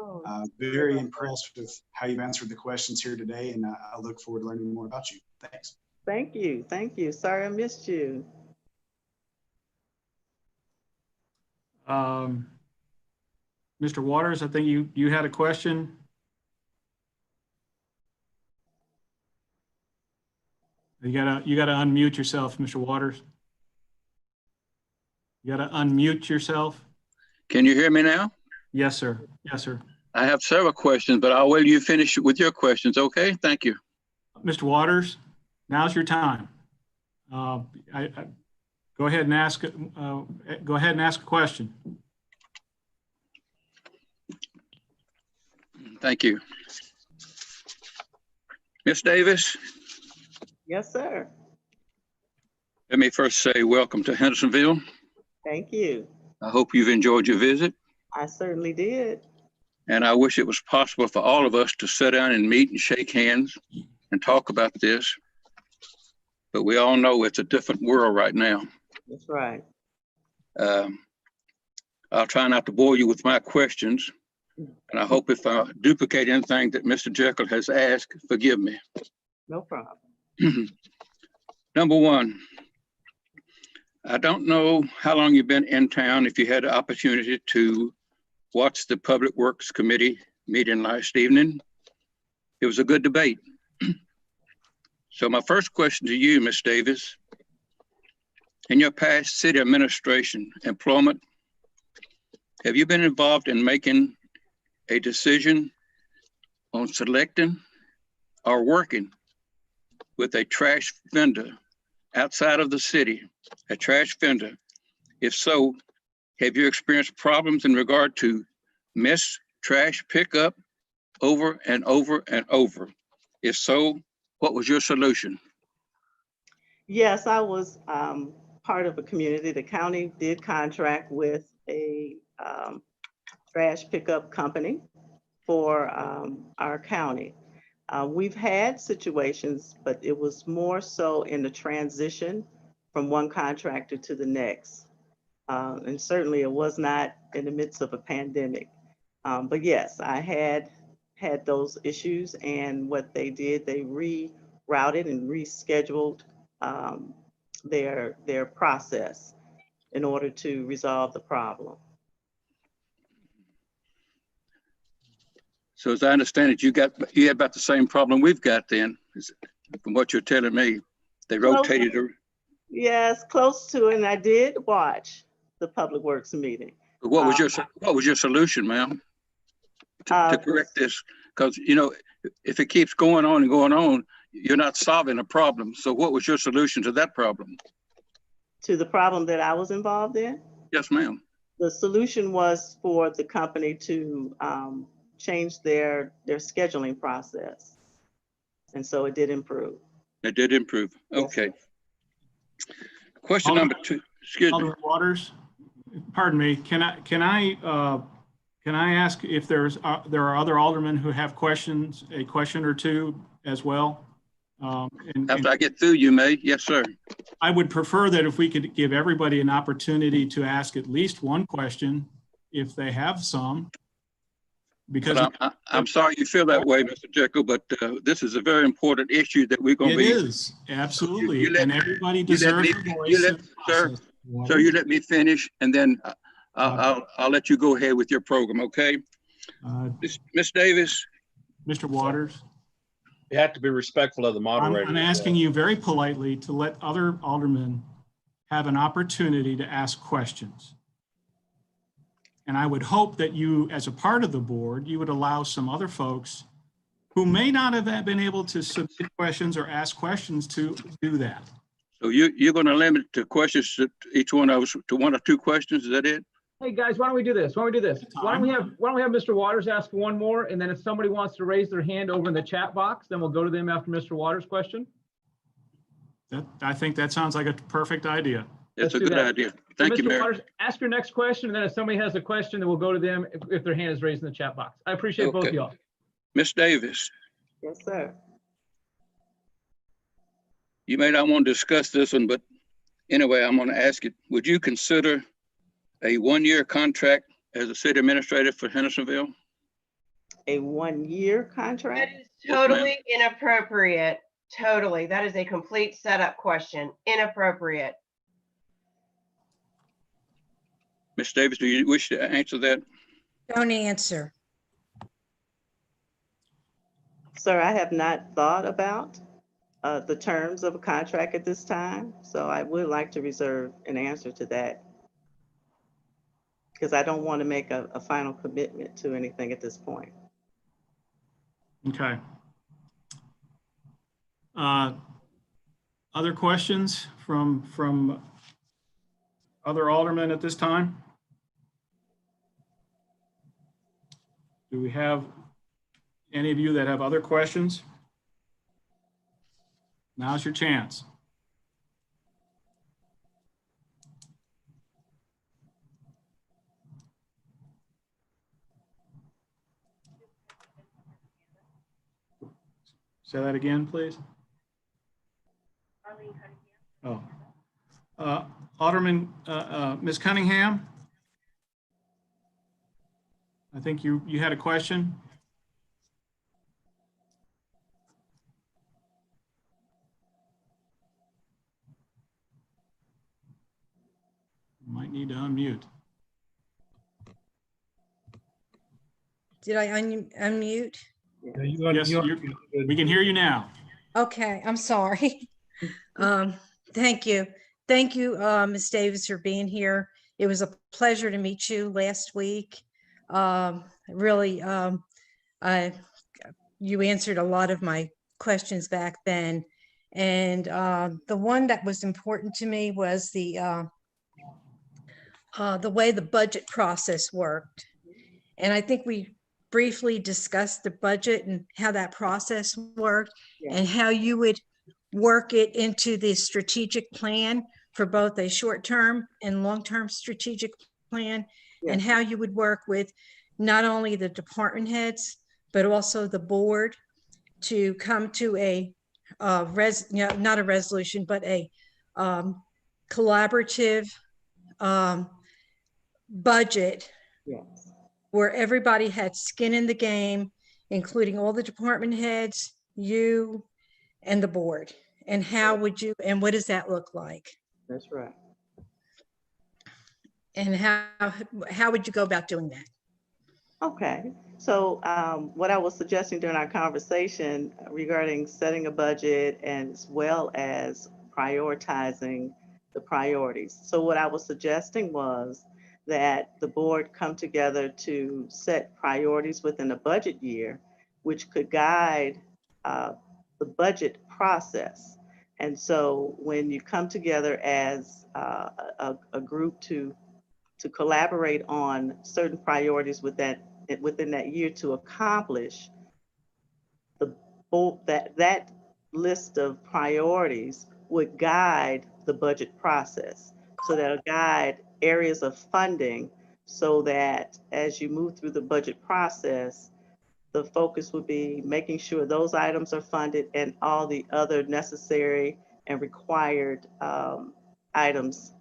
Very impressed with how you've answered the questions here today, and I look forward to learning more about you. Thanks. Thank you. Thank you. Sorry I missed you. Mr. Waters, I think you had a question. You gotta unmute yourself, Mr. Waters. You gotta unmute yourself. Can you hear me now? Yes, sir. Yes, sir. I have several questions, but I'll wait till you finish with your questions. Okay, thank you. Mr. Waters, now's your time. Go ahead and ask. Go ahead and ask a question. Thank you. Ms. Davis? Yes, sir. Let me first say welcome to Hendersonville. Thank you. I hope you've enjoyed your visit. I certainly did. And I wish it was possible for all of us to sit down and meet and shake hands and talk about this. But we all know it's a different world right now. That's right. I'll try not to bore you with my questions. And I hope if I duplicate anything that Mr. Jekyll has asked, forgive me. No problem. Number one, I don't know how long you've been in town, if you had the opportunity to watch the Public Works Committee meeting last evening. It was a good debate. So my first question to you, Ms. Davis, in your past city administration employment, have you been involved in making a decision on selecting or working with a trash vendor outside of the city, a trash vendor? If so, have you experienced problems in regard to missed trash pickup over and over and over? If so, what was your solution? Yes, I was part of a community. The county did contract with a trash pickup company for our county. We've had situations, but it was more so in the transition from one contractor to the next. And certainly it was not in the midst of a pandemic. But yes, I had those issues, and what they did, they rerouted and rescheduled their process in order to resolve the problem. So as I understand it, you had about the same problem we've got then, from what you're telling me. They rotated. Yes, close to it. And I did watch the Public Works meeting. What was your solution, ma'am, to correct this? Because, you know, if it keeps going on and going on, you're not solving a problem. So what was your solution to that problem? To the problem that I was involved in? Yes, ma'am. The solution was for the company to change their scheduling process. And so it did improve. It did improve. Okay. Question number 2. Excuse me. Alderman Waters, pardon me. Can I ask if there are other aldermen who have questions, a question or two as well? After I get through, you may. Yes, sir. I would prefer that if we could give everybody an opportunity to ask at least one question, if they have some. Because I'm sorry you feel that way, Mr. Jekyll, but this is a very important issue that we're going to be. It is, absolutely. And everybody deserves a voice. So you let me finish, and then I'll let you go ahead with your program, okay? Ms. Davis. Mr. Waters. You have to be respectful of the moderator. I'm asking you very politely to let other aldermen have an opportunity to ask questions. And I would hope that you, as a part of the board, you would allow some other folks who may not have been able to submit questions or ask questions to do that. So you're going to limit the questions to each one of us to 1 or 2 questions. Is that it? Hey guys, why don't we do this? Why don't we have Mr. Waters ask one more, and then if somebody wants to raise their hand over in the chat box, then we'll go to them after Mr. Waters' question. I think that sounds like a perfect idea. It's a good idea. Thank you, Mayor. Waters, ask your next question, and then if somebody has a question, then we'll go to them if their hand is raised in the chat box. I appreciate both of y'all. Ms. Davis. Yes, sir. You may not want to discuss this one, but anyway, I'm going to ask it. Would you consider a 1-year contract as a city administrator for Hendersonville? A 1-year contract? That is totally inappropriate. Totally. That is a complete setup question. Inappropriate. Ms. Davis, do you wish to answer that? Don't answer. Sir, I have not thought about the terms of a contract at this time, so I would like to reserve an answer to that, because I don't want to make a final commitment to anything at this point. Okay. Other questions from other aldermen at this time? Do we have any of you that have other questions? Now's your chance. Say that again, please. Oh, Alderman, Ms. Cunningham. I think you had a question. You might need to unmute. Did I unmute? Yes, we can hear you now. Okay, I'm sorry. Thank you. Thank you, Ms. Davis, for being here. It was a pleasure to meet you last week. Really, you answered a lot of my questions back then. And the one that was important to me was the the way the budget process worked. And I think we briefly discussed the budget and how that process worked and how you would work it into the strategic plan for both a short-term and long-term strategic plan, and how you would work with not only the department heads, but also the board to come to a not a resolution, but a collaborative budget where everybody had skin in the game, including all the department heads, you, and the board. And how would you, and what does that look like? That's right. And how would you go about doing that? Okay, so what I was suggesting during our conversation regarding setting a budget as well as prioritizing the priorities. So what I was suggesting was that the board come together to set priorities within a budget year, which could guide the budget process. And so when you come together as a group to collaborate on certain priorities within that year to accomplish that list of priorities would guide the budget process. So that'll guide areas of funding so that as you move through the budget process, the focus would be making sure those items are funded and all the other necessary and required items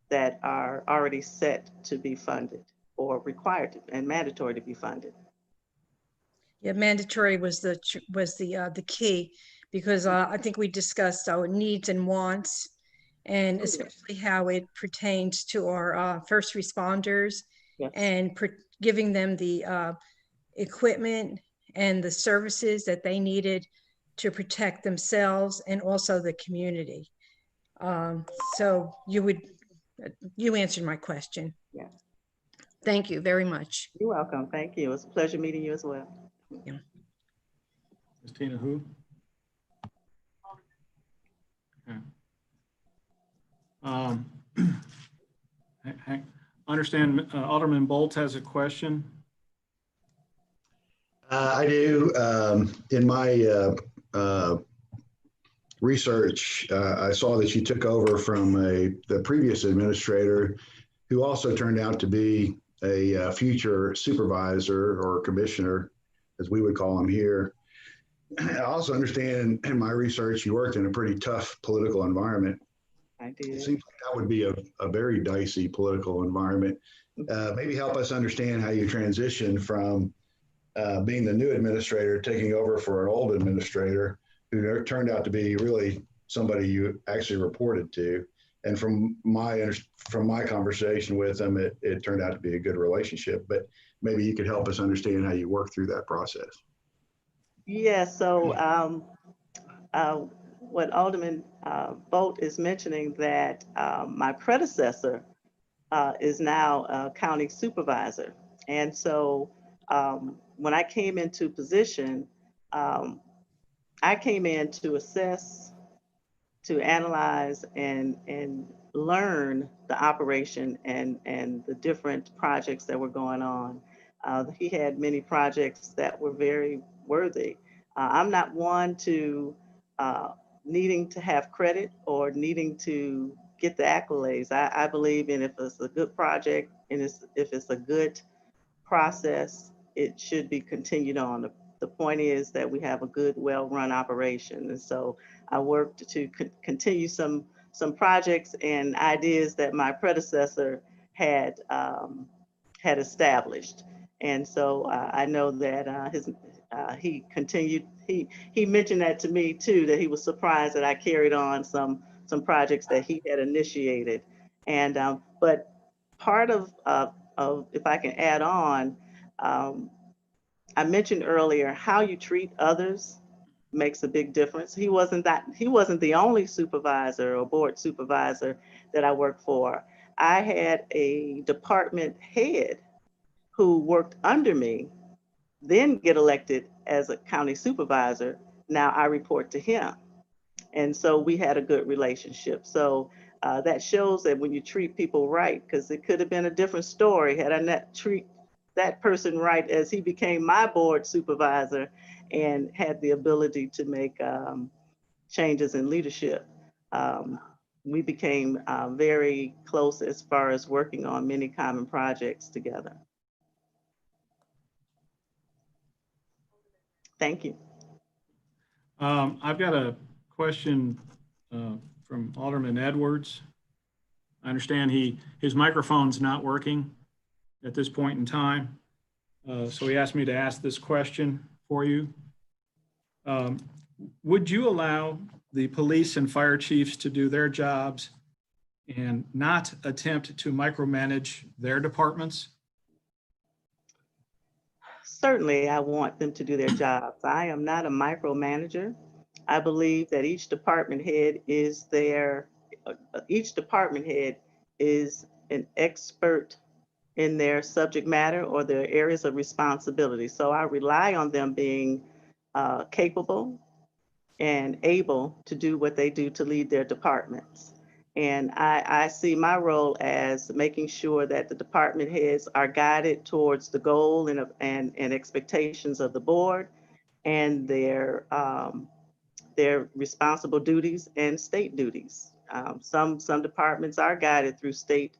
that are already set to be funded or required and mandatory to be funded. Yeah, mandatory was the key, because I think we discussed our needs and wants, and especially how it pertains to our first responders, and giving them the equipment and the services that they needed to protect themselves and also the community. So you answered my question. Yeah. Thank you very much. You're welcome. Thank you. It was a pleasure meeting you as well. Yeah. Ms. Tina, who? Okay. I understand Alderman Bolt has a question. I do. In my research, I saw that you took over from the previous administrator, who also turned out to be a future supervisor or commissioner, as we would call him here. I also understand in my research you worked in a pretty tough political environment. I did. It seems like that would be a very dicey political environment. Maybe help us understand how you transitioned from being the new administrator, taking over for an old administrator who turned out to be really somebody you actually reported to. And from my conversation with him, it turned out to be a good relationship. But maybe you could help us understand how you work through that process. Yeah, so what Alderman Bolt is mentioning, that my predecessor is now a county supervisor. And so when I came into position, I came in to assess, to analyze and learn the operation and the different projects that were going on. He had many projects that were very worthy. I'm not one to needing to have credit or needing to get the accolades. I believe in, if it's a good project and if it's a good process, it should be continued on. The point is that we have a good, well-run operation. And so I worked to continue some projects and ideas that my predecessor had established. And so I know that he continued, he mentioned that to me too, that he was surprised that I carried on some projects that he had initiated. And but part of if I can add on, I mentioned earlier how you treat others makes a big difference. He wasn't the only supervisor or board supervisor that I worked for. I had a department head who worked under me, then get elected as a county supervisor. Now I report to him. And so we had a good relationship. So that shows that when you treat people right, because it could have been a different story had I not treat that person right as he became my board supervisor and had the ability to make changes in leadership. We became very close as far as working on many common projects together. Thank you. I've got a question from Alderman Edwards. I understand his microphone's not working at this point in time. So he asked me to ask this question for you. Would you allow the police and fire chiefs to do their jobs and not attempt to micromanage their departments? Certainly, I want them to do their jobs. I am not a micromanager. I believe that each department head is an expert in their subject matter or their areas of responsibility. So I rely on them being capable and able to do what they do to lead their departments. And I see my role as making sure that the department heads are guided towards the goal and expectations of the board and their responsible duties and state duties. Some departments are guided through state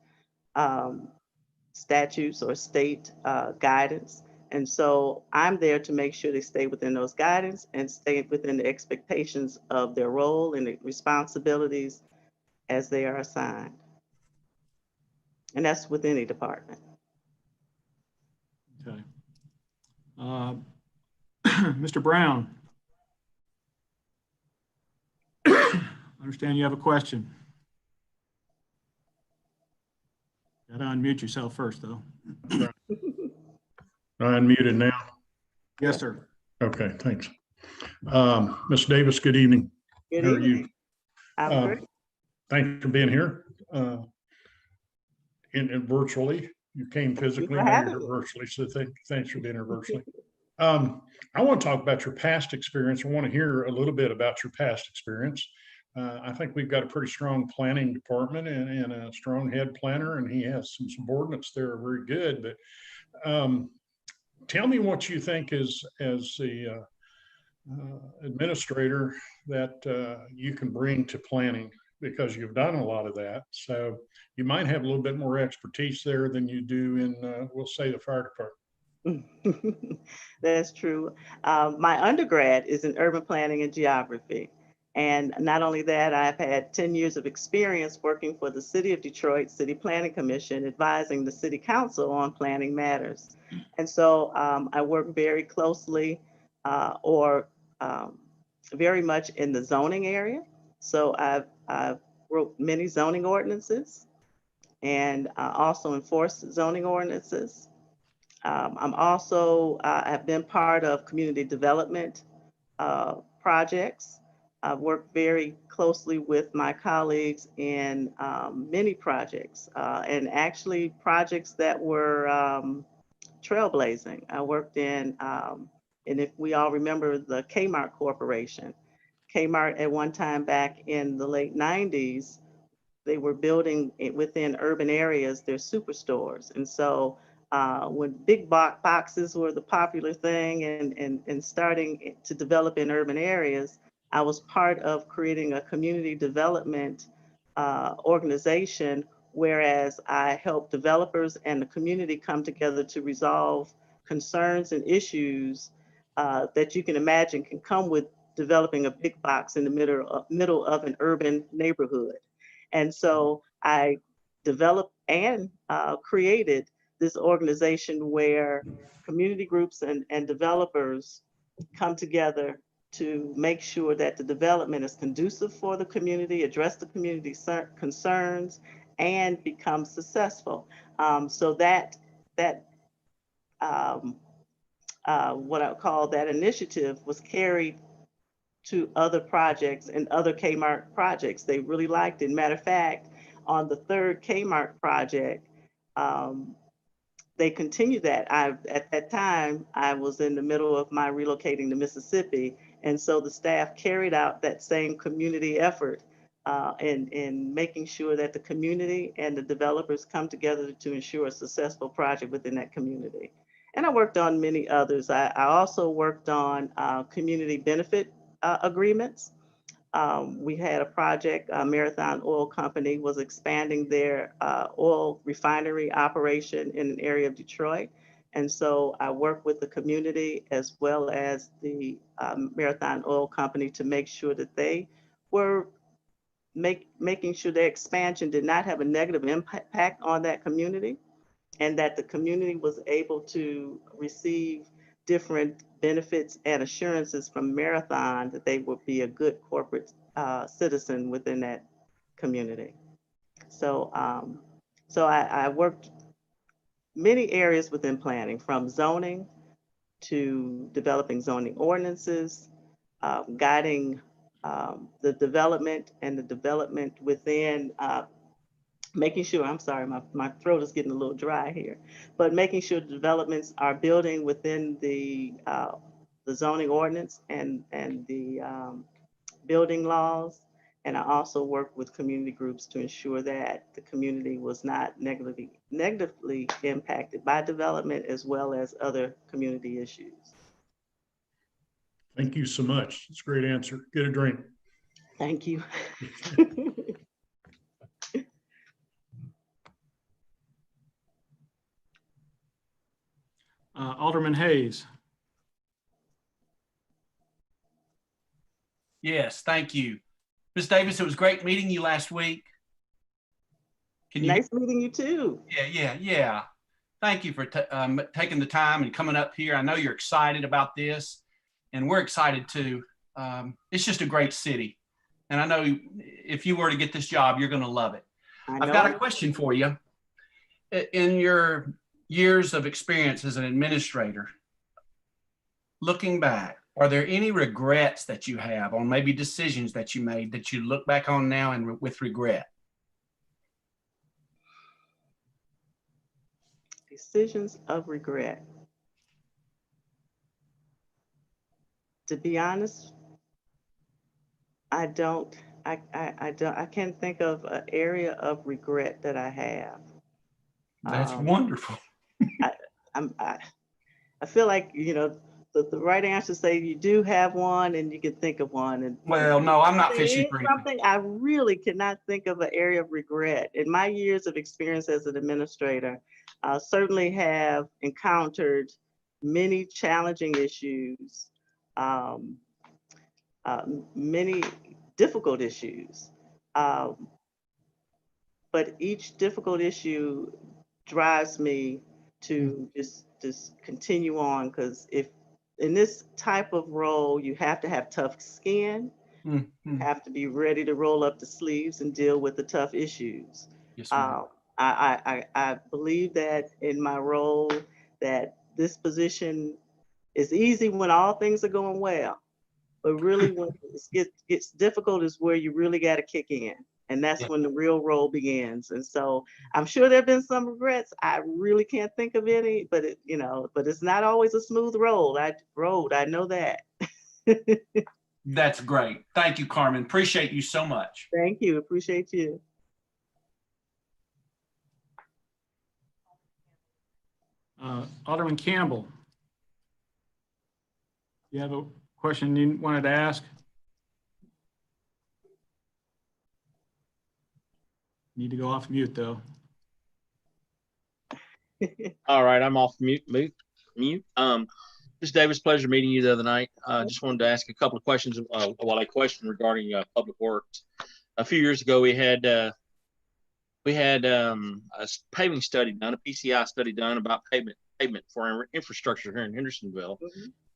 statutes or state guidance. And so I'm there to make sure they stay within those guidance and stay within the expectations of their role and the responsibilities as they are assigned. And that's with any department. Okay. Mr. Brown. I understand you have a question. Got to unmute yourself first, though. Unmuted now? Yes, sir. Okay, thanks. Ms. Davis, good evening. Good How evening. are you? I'm great. Thank you for being here. And virtually, you came physically, now you're virtually, so thanks for being here virtually. I want to talk about your past experience. I want to hear a little bit about your past experience. I think we've got a pretty strong planning department and a strong head planner, and he has some subordinates that are very good. But tell me what you think as the administrator that you can bring to planning, because you've done a lot of that. So you might have a little bit more expertise there than you do in, we'll say, the fire department. That's true. My undergrad is in urban planning and geography. And not only that, I've had 10 years of experience working for the City of Detroit City Planning Commission, advising the City Council on planning matters. And so I work very closely very much in the zoning area. So I've wrote many zoning ordinances and also enforced zoning ordinances. I'm also, have been part of community development projects. I've worked very closely with my colleagues in many projects and actually projects that were trailblazing. I worked in, and if we all remember the Kmart Corporation, Kmart at one time back in the late 90s, they were building within urban areas their superstores. And so when big boxes were the popular thing and starting to develop in urban areas, I was part of creating a community development organization, whereas I helped developers and the community come together to resolve concerns and issues that you can imagine can come with developing a big box in the middle of an urban neighborhood. And so I developed and created this organization where community groups and developers come together to make sure that the development is conducive for the community, address the community concerns, and become successful. So that what I would call that initiative was carried to other projects and other Kmart projects. They really liked it. Matter of fact, on the third Kmart project, they continued that. At that time, I was in the middle of my relocating to Mississippi. And so the staff carried out that same community effort in making sure that the community and the developers come together to ensure a successful project within that community. And I worked on many others. I also worked on community benefit agreements. We had a project, Marathon Oil Company was expanding their oil refinery operation in an area of Detroit. And so I worked with the community as well as the Marathon Oil Company to make sure that they were making sure their expansion did not have a negative impact on that community, and that the community was able to receive different benefits and assurances from Marathon that they would be a good corporate citizen within that community. So, I worked many areas within planning, from zoning to developing zoning ordinances, guiding the development within making sure, I'm sorry, my throat is getting a little dry here, but making sure the developments are building within the zoning ordinance and the building laws. And I also work with community groups to ensure that the community was not negatively impacted by development as well as other community issues. Thank you so much. It's a great answer. Get a drink. Thank you. Alderman Hayes. Yes, thank you. Ms. Davis, it was great meeting you last week. Nice meeting you too. Yeah. Thank you for taking the time and coming up here. I know you're excited about this, and we're excited too. It's just a great city. And I know if you were to get this job, you're going to love it. I've got a question for you. In your years of experience as an administrator, looking back, are there any regrets that you have on maybe decisions that you made that you look back on now and with regret? Decisions of regret. To be honest, I can't think of an area of regret that I have. That's wonderful. I feel like, the right answer say you do have one and you can think of one. And well, no, I'm not fishing for something. I really cannot think of an area of regret. In my years of experience as an administrator, I certainly have encountered many challenging issues, many difficult issues. But each difficult issue drives me to just continue on, because if in this type of role, you have to have tough skin. You have to be ready to roll up the sleeves and deal with the tough issues. Yes, I believe that in my role, that this position is easy when all things are going well, but really when it gets difficult is where you really got to kick in. And that's when the real role begins. And so I'm sure there've been some regrets. I really can't think of any, but but it's not always a smooth road. I know that. That's great. Thank you, Carmen. Appreciate you so much. Thank you. Appreciate you. Alderman Campbell. You have a question you wanted to ask? Need to go off mute though. All right, I'm off mute. Ms. Davis, pleasure meeting you the other night. Just wanted to ask a couple of questions. A question regarding public works. A few years ago, we had a paving study done, a PCI study done about pavement for infrastructure here in Hendersonville.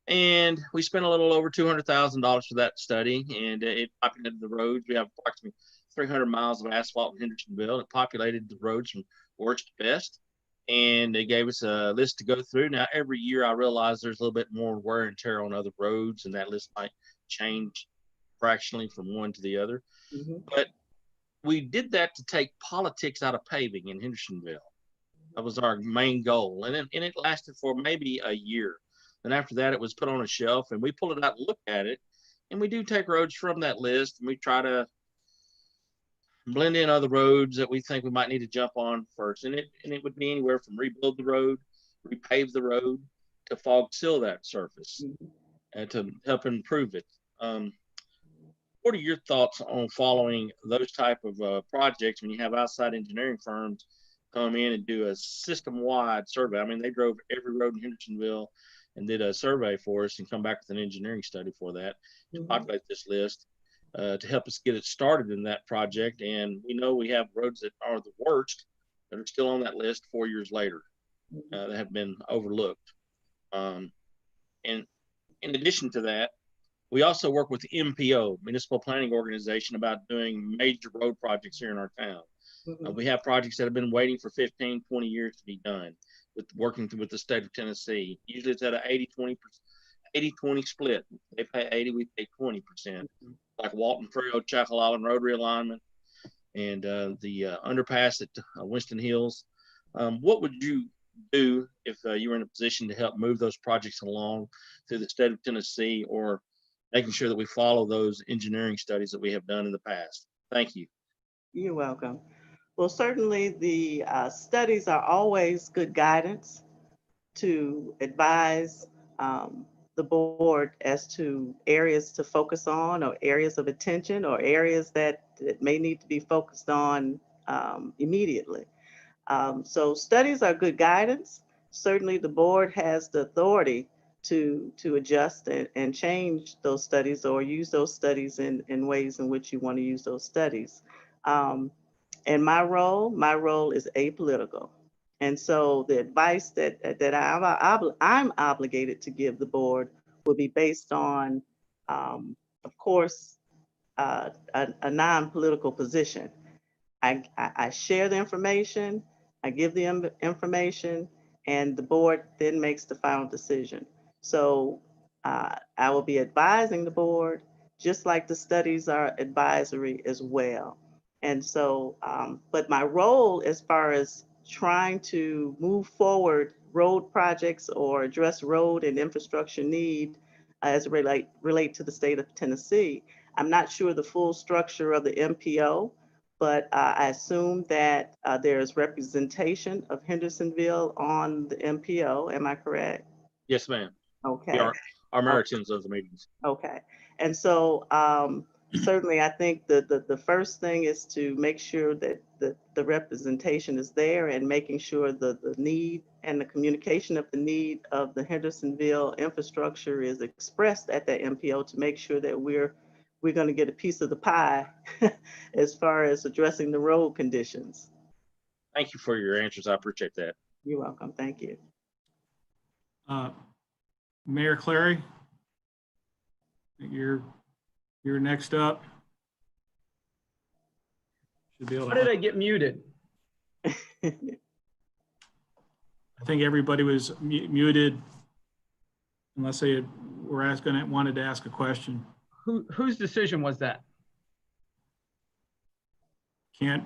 And we spent a little over $200,000 for that study, and it populated the roads. We have approximately 300 miles of asphalt in Hendersonville. It populated the roads from worst to best, and they gave us a list to go through. Now, every year I realize there's a little bit more wear and tear on other roads, and that list might change fractionally from one to the other. But we did that to take politics out of paving in Hendersonville. That was our main goal, and it lasted for maybe a year. And after that, it was put on a shelf, and we pulled it out and looked at it. And we do take roads from that list, and we try to blend in other roads that we think we might need to jump on first. And it would be anywhere from rebuild the road, repave the road, to fog seal that surface and to help improve it. What are your thoughts on following those type of projects when you have outside engineering firms come in and do a system-wide survey? I mean, they drove every road in Hendersonville and did a survey for us and come back with an engineering study for that to populate this list to help us get it started in that project. And we know we have roads that are the worst that are still on that list 4 years later that have been overlooked. And in addition to that, we also work with the MPO, Municipal Planning Organization, about doing major road projects here in our town. We have projects that have been waiting for 15, 20 years to be done, with working with the state of Tennessee. Usually it's at an 80-20 split. They pay 80, we pay 20%. Like Walton Trail, Chapel Island Road realignment, and the underpass at Winston Hills. What would you do if you were in a position to help move those projects along through the state of Tennessee, or making sure that we follow those engineering studies that we have done in the past? Thank you. You're welcome. Well, certainly the studies are always good guidance to advise the board as to areas to focus on, or areas of attention, or areas that may need to be focused on immediately. So studies are good guidance. Certainly the board has the authority to adjust and change those studies, or use those studies in ways in which you want to use those studies. And my role is apolitical. And so the advice that I'm obligated to give the board will be based on, of course, a non-political position. I share the information, I give the information, and the board then makes the final decision. So I will be advising the board, just like the studies are advisory as well. And so, but my role as far as trying to move forward road projects or address road and infrastructure need as it relate to the state of Tennessee, I'm not sure the full structure of the MPO, but I assume that there's representation of Hendersonville on the MPO. Am I correct? Yes, ma'am. Okay. Our mayor attends those meetings. Okay. And so certainly I think the first thing is to make sure that the representation is there, and making sure the need and the communication of the need of the Hendersonville infrastructure is expressed at that MPO, to make sure that we're going to get a piece of the pie as far as addressing the road conditions. Thank you for your answers. I appreciate that. You're welcome. Thank you. Mayor Clary, you're next up. Should be able to. How did I get muted? I think everybody was muted unless they wanted to ask a question. Whose decision was that? Can't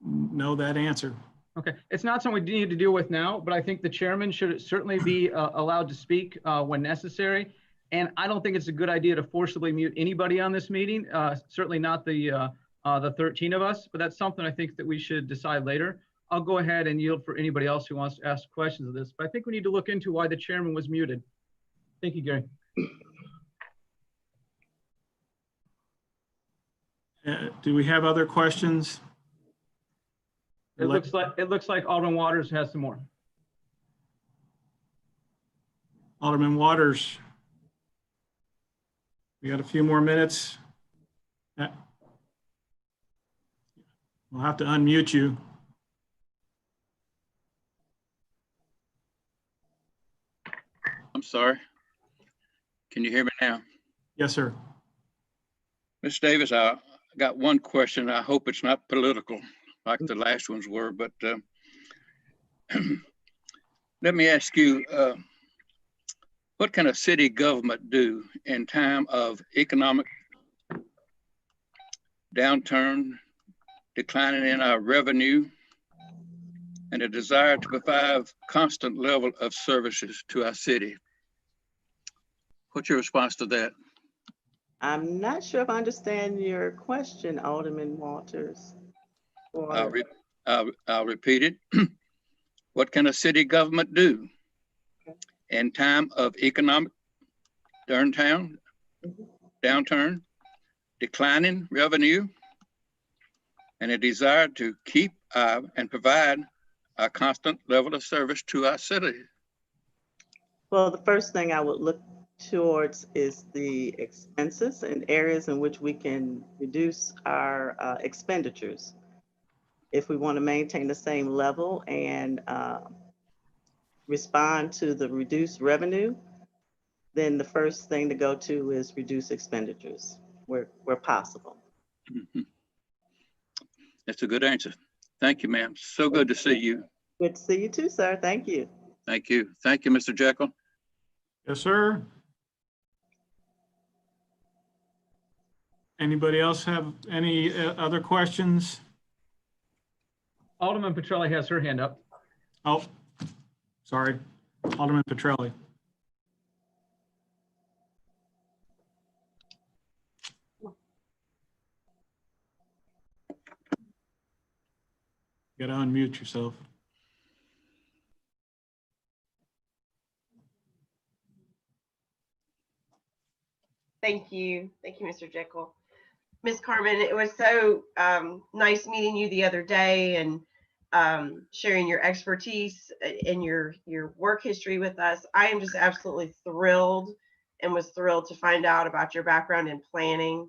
know that answer. Okay, it's not something we need to deal with now, but I think the chairman should certainly be allowed to speak when necessary. And I don't think it's a good idea to forcibly mute anybody on this meeting, certainly not the 13 of us, but that's something I think that we should decide later. I'll go ahead and yield for anybody else who wants to ask questions of this, but I think we need to look into why the chairman was muted. Thank you, Gary. Do we have other questions? It looks like Alderman Waters has some more. Alderman Waters, we got a few more minutes. We'll have to unmute you. I'm sorry. Can you hear me now? Yes, sir. Ms. Davis, I got one question. I hope it's not political like the last ones were, but let me ask you, what can a city government do in time of economic downturn, declining in our revenue, and a desire to provide constant level of services to our city? What's your response to that? I'm not sure if I understand your question, Alderman Walters. Or- I'll repeat it. What can a city government do in time of economic downturn, declining revenue, and a desire to keep and provide a constant level of service to our city? Well, the first thing I would look towards is the expenses and areas in which we can reduce our expenditures. If we want to maintain the same level and respond to the reduced revenue, then the first thing to go to is reduce expenditures where possible. Mhm. That's a good answer. Thank you, ma'am. So good to see you. Good to see you too, sir. Thank you. Thank you. Thank you, Mr. Jekyll. Yes, sir. Anybody else have any other questions? Alderman Petrelli has her hand up. Oh, sorry. Alderman Petrelli. You gotta unmute yourself. Thank you. Thank you, Mr. Jekyll. Ms. Carmen, it was so nice meeting you the other day and sharing your expertise and your work history with us. I am just absolutely thrilled and was thrilled to find out about your background in planning.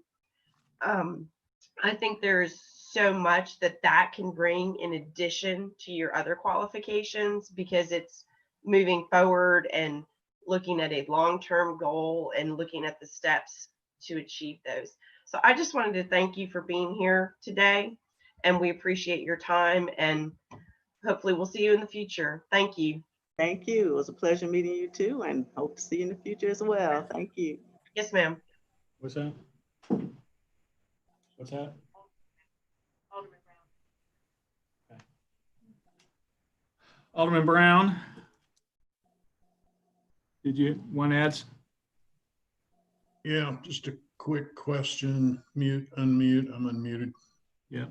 I think there's so much that can bring in addition to your other qualifications, because it's moving forward and looking at a long-term goal and looking at the steps to achieve those. So I just wanted to thank you for being here today, and we appreciate your time, and hopefully we'll see you in the future. Thank you. Thank you. It was a pleasure meeting you too, and hope to see you in the future as well. Thank you. Yes, ma'am. What's that? What's that? Alderman Brown. Okay. Alderman Brown, did you want to add? Yeah, just a quick question. Mute, unmute. I'm unmuted. Yeah.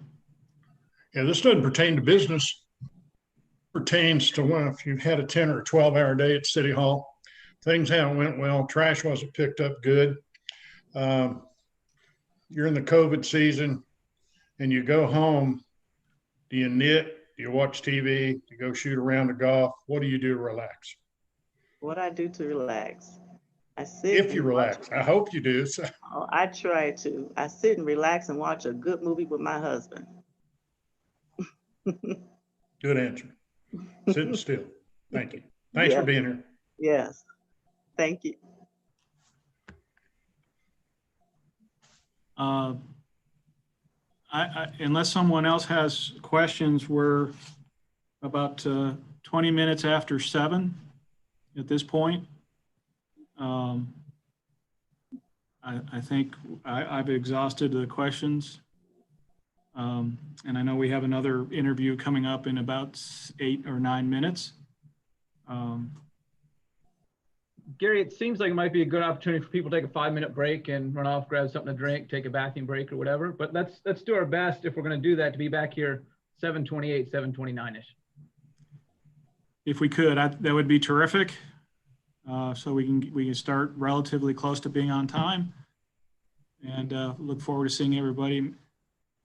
Yeah, this doesn't pertain to business. It pertains to when if you've had a 10 or 12-hour day at City Hall, things haven't went well, trash wasn't picked up good. You're in the COVID season and you go home. Do you knit? Do you watch TV? Do you go shoot around the golf? What do you do to relax? What I do to relax? I sit. If you relax, I hope you do. So. Oh, I try to. I sit and relax and watch a good movie with my husband. Good answer. Sitting still. Thank you. Thanks for being here. Yes. Thank you. Unless someone else has questions, we're about 20 minutes after 7 at this point. I think I've exhausted the questions. And I know we have another interview coming up in about 8 or 9 minutes. Gary, it seems like it might be a good opportunity for people to take a 5-minute break and run off, grab something to drink, take a bathroom break or whatever. But let's do our best, if we're going to do that, to be back here 7:28, 7:29-ish. If we could, that would be terrific. So we can start relatively close to being on time, and look forward to seeing everybody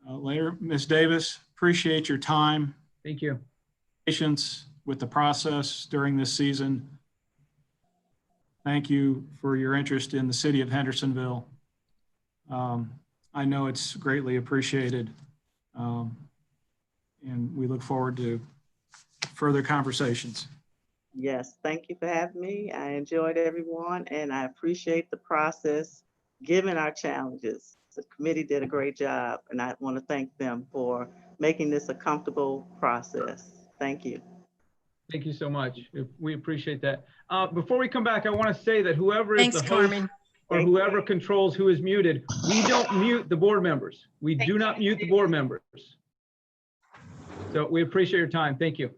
later. Ms. Davis, appreciate your time. Thank you. Patience with the process during this season. Thank you for your interest in the city of Hendersonville. I know it's greatly appreciated. And we look forward to further conversations. Yes, thank you for having me. I enjoyed everyone, and I appreciate the process given our challenges. The committee did a great job, and I want to thank them for making this a comfortable process. Thank you. Thank you so much. We appreciate that. Before we come back, I want to say that whoever is the host Carmen. or whoever controls who is muted, we don't mute the board members. We do not mute the board members. So we appreciate your time. Thank you.